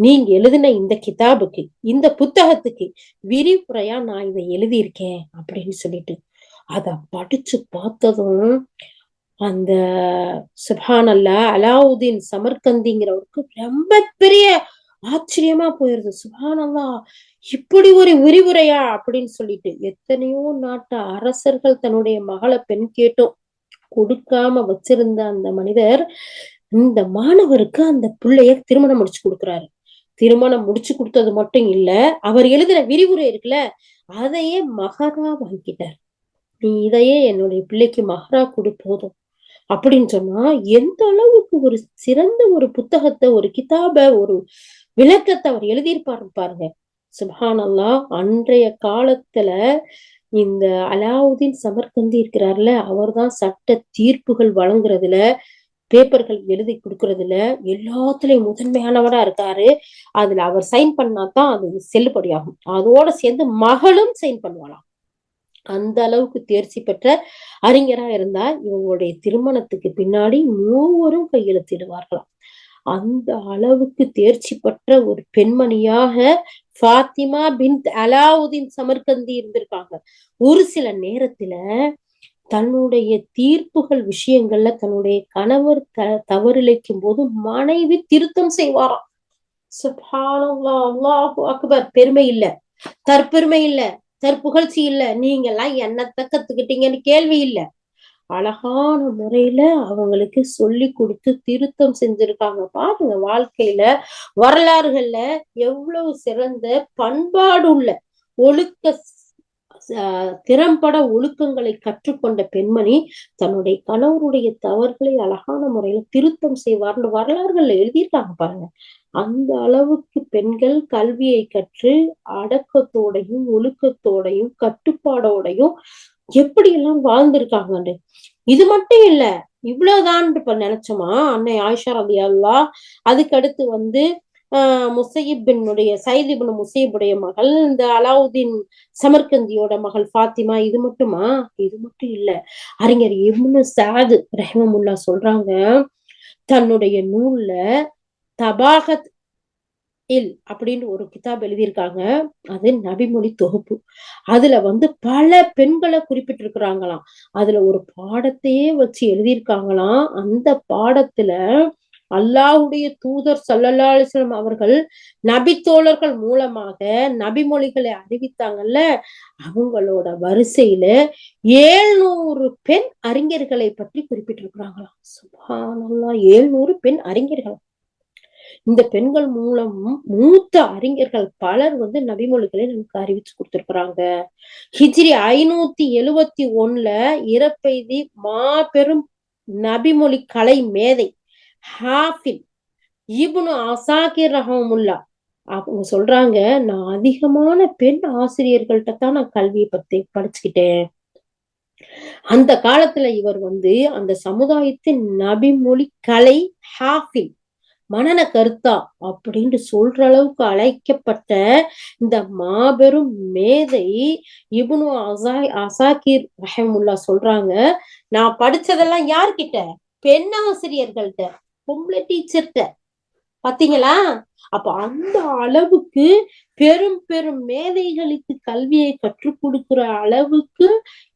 நீங்க எழுதின இந்த கிதாபுக்கு, இந்த புத்தகத்துக்கு விரிவுரையா நான் இதை எழுதியிருக்கேன் அப்படின்னு சொல்லிட்டு அத படிச்சு பார்த்ததும் அந்த சுப்ஹானல்லாஹ் அலாவுதீன் சமர்கந்திங்கிறவருக்கு ரொம்ப பெரிய ஆச்சரியமா போயிருது. சுப்ஹானல்லாஹ், இப்படி ஒரு விரிவுரையா அப்படின்னு சொல்லிட்டு எத்தனையோ நாட்டு அரசர்கள் தன்னுடைய மகளை பெண் கேட்டும் கொடுக்காம வச்சிருந்த அந்த மனிதர் இந்த மாணவருக்கு அந்த பிள்ளைய திருமணம் முடிச்சு கொடுக்குறாரு. திருமணம் முடிச்சு கொடுத்தது மட்டும் இல்ல, அவர் எழுதின விரிவுரை இருக்குல்ல, அதையே மகரா வாங்கிட்டார். நீ இதையே என்னுடைய பிள்ளைக்கு மகரா கொடு போதும் அப்படின்னு சொன்னா, எந்த அளவுக்கு ஒரு சிறந்த ஒரு புத்தகத்தை, ஒரு கிதாப, ஒரு விளக்கத்தை அவர் எழுதியிருப்பாரு பாருங்க. சுப்ஹானல்லாஹ். அன்றைய காலத்துல இந்த அலாவுதீன் சமர்கந்தி இருக்கிறார்ல, அவர்தான் சட்ட தீர்ப்புகள் வழங்குறதுல, பேப்பர்கள் எழுதி கொடுக்கறதுல எல்லாத்துலயும் முதன்மையானவரா இருக்காரு. அதுல அவர் சைன் பண்ணாதான் அது செல்லுபடியாகும். அதோட சேர்ந்து மகளும் சைன் பண்ணுவாளாம். அந்த அளவுக்கு தேர்ச்சி பெற்ற அறிஞரா இருந்தா இவங்களுடைய திருமணத்துக்கு பின்னாடி மூவரும் கையெழுத்திடுவார்களாம். அந்த அளவுக்கு தேர்ச்சி பெற்ற ஒரு பெண்மணியாக ஃபாத்திமா பின்த் அலாவுதீன் சமர்கந்தி இருந்திருக்காங்க. ஒரு சில நேரத்துல தன்னுடைய தீர்ப்புகள் விஷயங்கள்ல தன்னுடைய கணவர் தவறிழைக்கும் போது மனைவி திருத்தம் செய்வாராம். சுப்ஹானல்லாஹ், அல்லாஹு அக்பர். பெருமை இல்ல, தற்பெருமை இல்ல, தற்புகழ்ச்சி இல்ல, நீங்க எல்லாம் என்னத்த கத்துக்கிட்டீங்கன்னு கேள்வி இல்ல, அழகான முறையில அவங்களுக்கு சொல்லி கொடுத்து திருத்தம் செஞ்சிருக்காங்க. பாருங்க, வாழ்க்கையில வரலாறுகள்ல எவ்வளவு சிறந்த பண்பாடு உள்ள ஒழுக்க திறம்பட ஒழுக்கங்களை கற்றுக்கொண்ட பெண்மணி தன்னுடைய கணவருடைய தவறுகளை அழகான முறையில திருத்தம் செய்வார்னு வரலாறுகள்ல எழுதியிருக்காங்க பாருங்க. அந்த அளவுக்கு பெண்கள் கல்வியை கற்று அடக்கத்தோடையும் ஒழுக்கத்தோடையும் கட்டுப்பாடோடையும் எப்படி எல்லாம் வாழ்ந்திருக்காங்க. இது மட்டும் இல்ல, இவ்வளவுதான் இப்ப நினைச்சோமா அன்னை ஆயிஷா ரலியல்லாஹு. அதுக்கு அடுத்து முசையிபினுடைய சயீத் இப்னு முசையிபுடைய மகள் இந்த அலாவுதீன் சமர்கந்தியோட மகள் ஃபாத்திமா. இது மட்டுமா? இது மட்டும் இல்ல, அறிஞர் இப்னு சஅத் ரஹ்மத்துல்லாஹ் சொல்றாங்க, தன்னுடைய நூல்ல தபாகத் இல் அப்படின்னு ஒரு கிதாப் எழுதியிருக்காங்க. அது நபிமொழி தொகுப்பு. அதுல பல பெண்களை குறிப்பிட்டிருக்கிறாங்களாம். அதுல ஒரு பாடத்தையே வச்சு எழுதியிருக்காங்களாம். அந்த பாடத்துல அல்லாஹ்வுடைய தூதர் ஸல்லல்லாஹு அலைஹி வஸல்லம் அவர்கள் நபி தோழர்கள் மூலமாக நபிமொழிகளை அறிவித்தாங்கல்ல, அவங்களோட வரிசையில 700 பெண் அறிஞர்களை பற்றி குறிப்பிட்டிருக்கிறாங்களாம். சுப்ஹானல்லாஹ், 700 பெண் அறிஞர்கள். இந்த பெண்கள் மூலம் மூத்த அறிஞர்கள் பலர் நபிமொழிகளை நமக்கு அறிவிச்சு கொடுத்திருக்கிறாங்க. ஹிஜ்ரி 571 இறப்பெய்தி மாபெரும் நபிமொழி கலை மேதை ஹாஃபில் இப்னு அசாகிர் ரஹ்மத்துல்லாஹ் அவங்க சொல்றாங்க, நான் அதிகமான பெண் ஆசிரியர்கள்ட்ட தான் நான் கல்வியை பத்தி படிச்சுக்கிட்டேன். அந்த காலத்துல இவர் அந்த சமுதாயத்தின் நபிமொழி கலை ஹாஃபில் மனன கருத்தா அப்படின்னு சொல்ற அளவுக்கு அழைக்கப்பட்ட இந்த மாபெரும் மேதை இப்னு அசாகிர் ரஹ்மத்துல்லாஹ் சொல்றாங்க, நான் படிச்சதெல்லாம் யார்கிட்ட? பெண் ஆசிரியர்கள்ட்ட, பொம்பளை டீச்சர்கிட்ட. பாத்தீங்களா? அப்ப அந்த அளவுக்கு பெரும் பெரும் மேதைகளுக்கு கல்வியை கற்றுக் கொடுக்கிற அளவுக்கு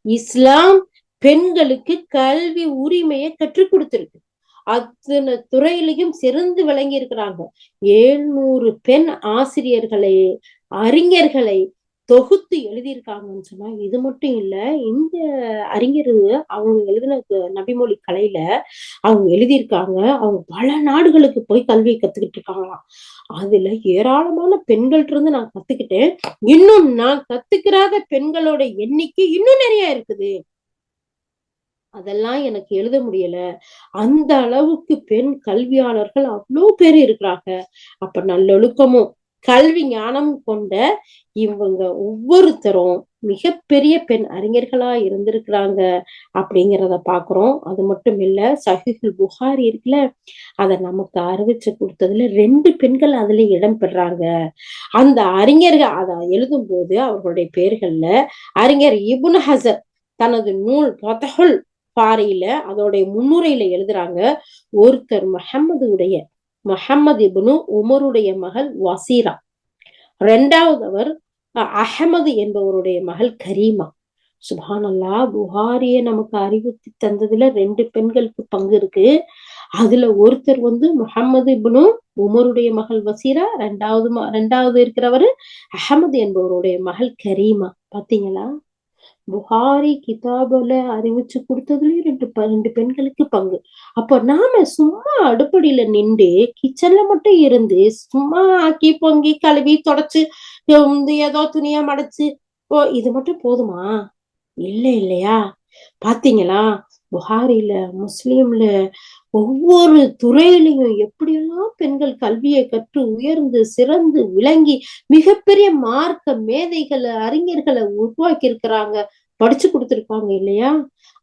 இஸ்லாம் பெண்களுக்கு கல்வி உரிமையை கற்றுக் கொடுத்திருக்கு. அத்தனை துறையிலையும் சிறந்து விளங்கி இருக்கிறாங்க. 700 பெண் ஆசிரியர்களை, அறிஞர்களை தொகுத்து எழுதியிருக்காங்கன்னு சொன்னா, இது மட்டும் இல்ல, இந்த அறிஞர் அவங்க எழுதின நபிமொழி கலையில அவங்க எழுதியிருக்காங்க. அவங்க பல நாடுகளுக்கு போய் கல்வியை கத்துக்கிட்டு இருக்காங்களாம். அதுல ஏராளமான பெண்கள்ட்ட இருந்து நான் கத்துக்கிட்டேன். இன்னும் நான் கத்துக்கிறாத பெண்களோட எண்ணிக்கை இன்னும் நிறைய இருக்குது. அதெல்லாம் எனக்கு எழுத முடியல. அந்த அளவுக்கு பெண் கல்வியாளர்கள் அவ்வளோ பேர் இருக்கிறாங்க. அப்ப நல்லொழுக்கமும் கல்வி ஞானமும் கொண்ட இவங்க ஒவ்வொருத்தரும் மிகப்பெரிய பெண் அறிஞர்களா இருந்திருக்கிறாங்க அப்படிங்கிறத பாக்குறோம். அது மட்டும் இல்ல, சஹீஹுல் புகாரி இருக்குல்ல, அத நமக்கு அறிவிச்சு கொடுத்ததுல 2 பெண்கள் அதுல இடம் பெறாங்க. அந்த அறிஞர்கள் அத எழுதும் போது அவர்களுடைய பெயர்கள்ல அறிஞர் இப்னு ஹஜர் தனது நூல் ஃபத்ஹுல் பாரியில அதோடைய முன்னுரையில எழுதுறாங்க, ஒருத்தர் முஹம்மது இப்னு உமருடைய மகள் வசீரா, 2வது அஹமது என்பவருடைய மகள் கரீமா. சுப்ஹானல்லாஹ், புகாரியை நமக்கு அறிவித்து தந்ததுல 2 பெண்களுக்கு பங்கு இருக்கு. அதுல ஒருத்தர் முஹம்மது இப்னு உமருடைய மகள் வசீரா, 2வது இருக்கிறவரு அஹமது என்பவருடைய மகள் கரீமா. பாத்தீங்களா, புகாரி கிதாபுல அறிவிச்சு கொடுத்ததுலயும் 2 பெண்களுக்கு பங்கு. அப்ப நாம சும்மா அடுப்படியில நின்று கிச்சன்ல மட்டும் இருந்து சும்மா ஆக்கி பொங்கி கழுவி தொடச்சு ஏதோ துணியா மடைச்சு இது மட்டும் போதுமா? இல்ல இல்லையா? பாத்தீங்களா, புகாரில முஸ்லிம்ல ஒவ்வொரு துறையிலையும் எப்படியெல்லாம் பெண்கள் கல்வியை கற்று உயர்ந்து சிறந்து விளங்கி மிகப்பெரிய மார்க்க மேதைகளை அறிஞர்களை உருவாக்கி இருக்கிறாங்க, படிச்சு கொடுத்திருக்காங்க இல்லையா?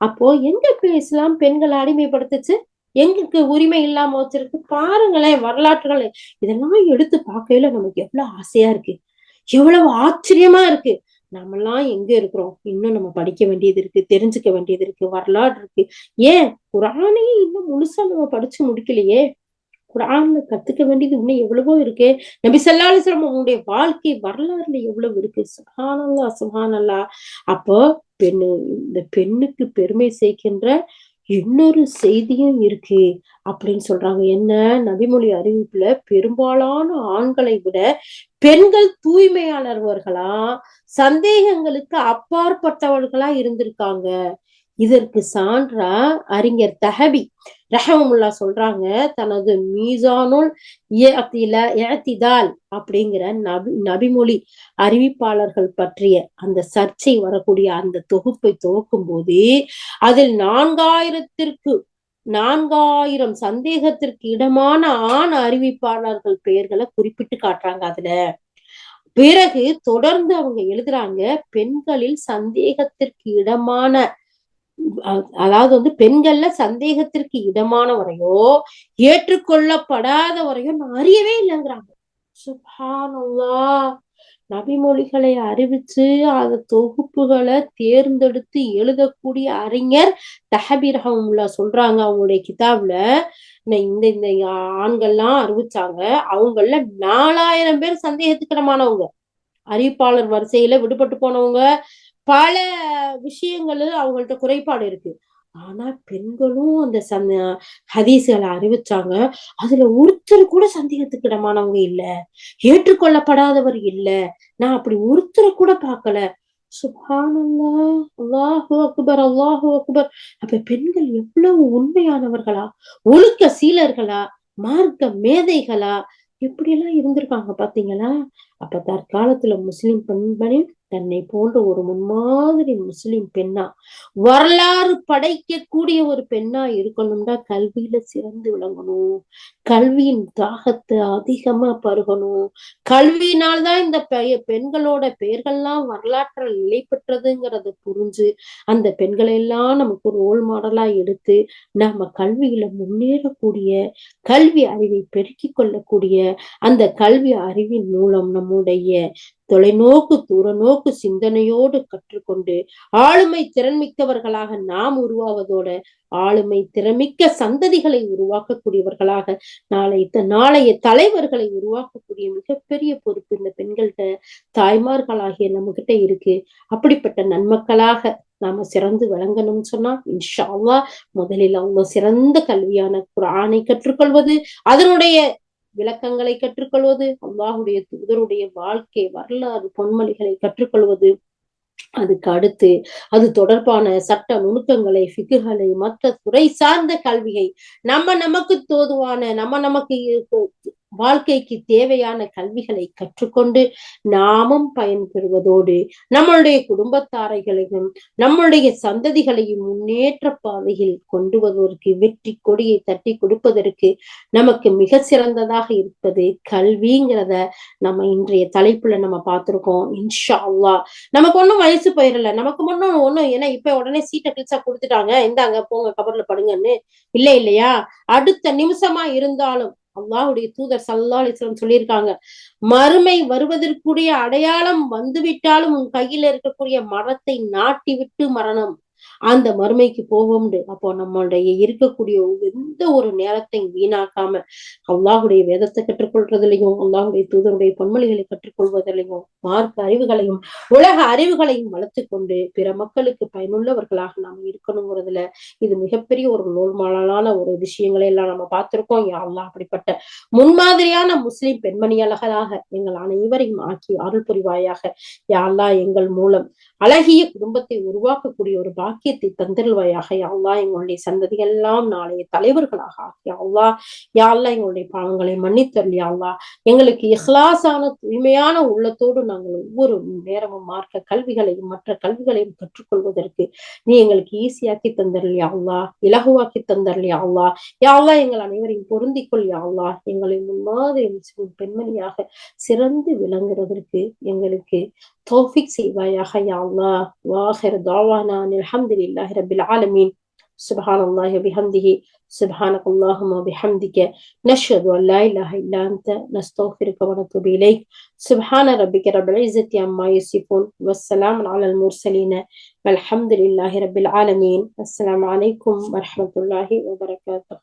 அப்போ எங்க இஸ்லாம் பெண்களை அடிமைப்படுத்துச்சு, எங்களுக்கு உரிமை இல்லாம வச்சிருக்கு? பாருங்களேன் வரலாற்றுகளை. இதெல்லாம் எடுத்து பார்க்கையில நமக்கு எவ்வளவு ஆசையா இருக்கு, எவ்வளவு ஆச்சரியமா இருக்கு. நம்மெல்லாம் எங்க இருக்கிறோம்? இன்னும் நம்ம படிக்க வேண்டியது இருக்கு, தெரிஞ்சுக்க வேண்டியது இருக்கு, வரலாறு இருக்கு. ஏன் குர்ஆனையும் இன்னும் முழுசா நம்ம படிச்சு முடிக்கலையே? குர்ஆன்ல கத்துக்க வேண்டியது இன்னும் எவ்வளவோ இருக்கு. நபி ஸல்லல்லாஹு அலைஹி வஸல்லம் அவங்களுடைய வாழ்க்கை வரலாறுல எவ்வளவு இருக்கு. சுப்ஹானல்லாஹ், சுப்ஹானல்லாஹ். அப்போ இந்த பெண்ணுக்கு பெருமை சேர்க்கின்ற இன்னொரு செய்தியும் இருக்கு அப்படின்னு சொல்றாங்க. என்ன? நபிமொழி அறிவிப்புல பெரும்பாலான ஆண்களை விட பெண்கள் தூய்மையானவர்களா, சந்தேகங்களுக்கு அப்பாற்பட்டவர்களா இருந்திருக்காங்க. இதற்கு சான்றா அறிஞர் தஹபி ரஹமுல்லா சொல்றாங்க, தனது மீசானுல் இஅ்திதால் அப்படிங்கிற நபிமொழி அறிவிப்பாளர்கள் பற்றிய அந்த சர்ச்சை வரக்கூடிய அந்த தொகுப்பை துவக்கும் போது அதில் 4000 சந்தேகத்திற்கு இடமான ஆண் அறிவிப்பாளர்கள் பெயர்களை குறிப்பிட்டு காட்டுறாங்க அதுல. பிறகு தொடர்ந்து அவங்க எழுதுறாங்க, பெண்களில் சந்தேகத்திற்கு இடமான, அதாவது பெண்கள்ல சந்தேகத்திற்கு இடமானவரையோ ஏற்றுக்கொள்ளப்படாதவரையோ நான் அறியவே இல்லைங்கிறாங்க. சுப்ஹானல்லாஹ். நபிமொழிகளை அறிவிச்சு அந்த தொகுப்புகளை தேர்ந்தெடுத்து எழுதக்கூடிய அறிஞர் தஹபி ரஹமுல்லா சொல்றாங்க அவங்களுடைய கிதாப்ல, இந்த இந்த ஆண்கள்லாம் அறிவிச்சாங்க, அவங்கள 4000 பேர் சந்தேகத்துக்கிடமானவங்க, அறிவிப்பாளர் வரிசையில விடுபட்டு போனவங்க, பல விஷயங்கள் அவங்கள்ட்ட குறைபாடு இருக்கு. ஆனா பெண்களும் அந்த ஹதீஸ்களை அறிவிச்சாங்க. அதுல ஒருத்தர் கூட சந்தேகத்துக்கு இடமானவங்க இல்ல, ஏற்றுக்கொள்ளப்படாதவர் இல்ல, நான் அப்படி ஒருத்தரை கூட பார்க்கல. சுப்ஹானல்லாஹ், அல்லாஹு அக்பர், அல்லாஹு அக்பர். அப்ப பெண்கள் எவ்வளவு உண்மையானவர்களா, ஒழுக்க சீலர்களா, மார்க்க மேதைகளா, எப்படி எல்லாம் இருந்திருக்காங்க பாத்தீங்களா? அப்ப தற்காலத்துல முஸ்லிம் பெண்மணி தன்னை போன்ற ஒரு முன்மாதிரி முஸ்லிம் பெண்ணா, வரலாறு படைக்கக்கூடிய ஒரு பெண்ணா இருக்கணும்னா கல்வியில சிறந்து விளங்கணும், கல்வியின் தாகத்தை அதிகமா பருகணும். கல்வியினால்தான் இந்த பெண்களோட பெயர்கள்லாம் வரலாற்றில் நிலை பெற்றதுங்கிறத புரிஞ்சு அந்த பெண்களை எல்லாம் நமக்கு ரோல் மாடலா எடுத்து நாம கல்வியில முன்னேறக்கூடிய, கல்வி அறிவை பெருக்கிக் கொள்ளக்கூடிய, அந்த கல்வி அறிவின் மூலம் நம்ம நம்முடைய தொலைநோக்கு தூரநோக்கு சிந்தனையோடு கற்றுக்கொண்டு ஆளுமை திறன்மிக்கவர்களாக நாம் உருவாவதோட ஆளுமை திறமிக்க சந்ததிகளை உருவாக்கக்கூடியவர்களாக நாளைய தலைவர்களை உருவாக்கக்கூடிய மிகப்பெரிய பொறுப்பு இந்த பெண்கள்கிட்ட தாய்மார்களாகிய நம்ம கிட்ட இருக்கு. அப்படிப்பட்ட நன்மக்களாக நாம சிறந்து விளங்கணும்னு சொன்னா இன்ஷா அல்லாஹ் முதலில் அவங்க சிறந்த கல்வியான குர்ஆனை கற்றுக்கொள்வது, அதனுடைய விளக்கங்களை கற்றுக்கொள்வது, அல்லாஹுடைய தூதருடைய வாழ்க்கை வரலாறு பொன்மொழிகளை கற்றுக்கொள்வது, அதுக்கு அடுத்து அது தொடர்பான சட்ட நுணுக்கங்களை ஃபிக்ஹுகளை மற்ற துறை சார்ந்த கல்வியை நமக்கு தோதுவான நமக்கு வாழ்க்கைக்கு தேவையான கல்விகளை கற்றுக்கொண்டு நாமும் பயன்பெறுவதோடு நம்மளுடைய குடும்பத்தாரைகளையும் நம்மளுடைய சந்ததிகளையும் முன்னேற்ற பாதையில் கொண்டு வருவதற்கு வெற்றி கொடியை தட்டி கொடுப்பதற்கு நமக்கு மிக சிறந்ததாக இருப்பது கல்விங்கிறத நம்ம இன்றைய தலைப்புல நம்ம பார்த்திருக்கோம். இன்ஷா அல்லாஹ் நமக்கு ஒண்ணும் வயசு போயிடல, நமக்கு முன்னும் ஒண்ணும் ஏன்னா இப்ப உடனே சீட்டை கிழிச்சா கொடுத்துட்டாங்க, இந்தாங்க போங்க கபர்ல படுங்கன்னு இல்லையா. அடுத்த நிமிஷமா இருந்தாலும் அல்லாஹ்வுடைய தூதர் ஸல்லல்லாஹு அலைஹி வஸல்லம் சொல்லியிருக்காங்க, மறுமை வருவதற்குரிய அடையாளம் வந்துவிட்டாலும் உன் கையில இருக்கக்கூடிய மரத்தை நாட்டி விட்டு மரணம் அந்த மறுமைக்கு போவோம். அப்போ நம்மளுடைய இருக்கக்கூடிய எந்த ஒரு நேரத்தையும் வீணாக்காம அல்லாஹுடைய வேதத்தை கற்றுக்கொள்றதுலையும் அல்லாஹுடைய தூதருடைய பொன்மொழிகளை கற்றுக்கொள்வதிலையும் மார்க்க அறிவுகளையும் உலக அறிவுகளையும் வளர்த்து கொண்டு பிற மக்களுக்கு பயனுள்ளவர்களாக நாம இருக்கணுங்கிறதுல இது மிகப்பெரிய ஒரு நூல்மாலான ஒரு விஷயங்களை எல்லாம் நம்ம பார்த்திருக்கோம். யா அல்லாஹ் அப்படிப்பட்ட முன்மாதிரியான முஸ்லிம் பெண்மணியர்களாக எங்கள் அனைவரையும் ஆக்கி அருள் புரிவாயாக. யா அல்லாஹ் எங்கள் மூலம் அழகிய குடும்பத்தை உருவாக்கக்கூடிய ஒரு பாக்கியத்தை தந்திருவாயாக. யா அல்லாஹ் எங்களுடைய சந்ததிகள் எல்லாம் நாளைய தலைவர்களாக ஆக்கி யா அல்லாஹ் எங்களுடைய பாவங்களை மன்னித்தருள். யா அல்லாஹ் எங்களுக்கு இஹ்லாஸான தூய்மையான உள்ளத்தோடு நாங்கள் ஒவ்வொரு நேரமும் மார்க்க கல்விகளையும் மற்ற கல்விகளையும் கற்றுக்கொள்வதற்கு நீ எங்களுக்கு ஈஸியாக்கி தந்தருள். யா அல்லாஹ் இலகுவாக்கி தந்தருள். யா அல்லாஹ் யா அல்லாஹ் எங்கள் அனைவரையும் பொருந்திக்கொள். யா அல்லாஹ் எங்களை முன்மாதிரி முஸ்லிம் பெண்மணியாக சிறந்து விளங்குறதற்கு எங்களுக்கு தௌஃபீக் செய்வாயாக. யா அல்லாஹ் வாஹிர் தாவானா அல்ஹம்துலில்லாஹி ரப்பில் ஆலமீன். சுப்ஹானல்லாஹி வபிஹம்திஹி سبحانك اللهم وبحمدك نشهد أن لا إله إلا أنت نستغفرك ونتوب إليك. سبحان ربك رب العزة عما يصفون والسلام على المرسلين والحمد لله رب العالمين. السلام عليكم ورحمة الله وبركاته.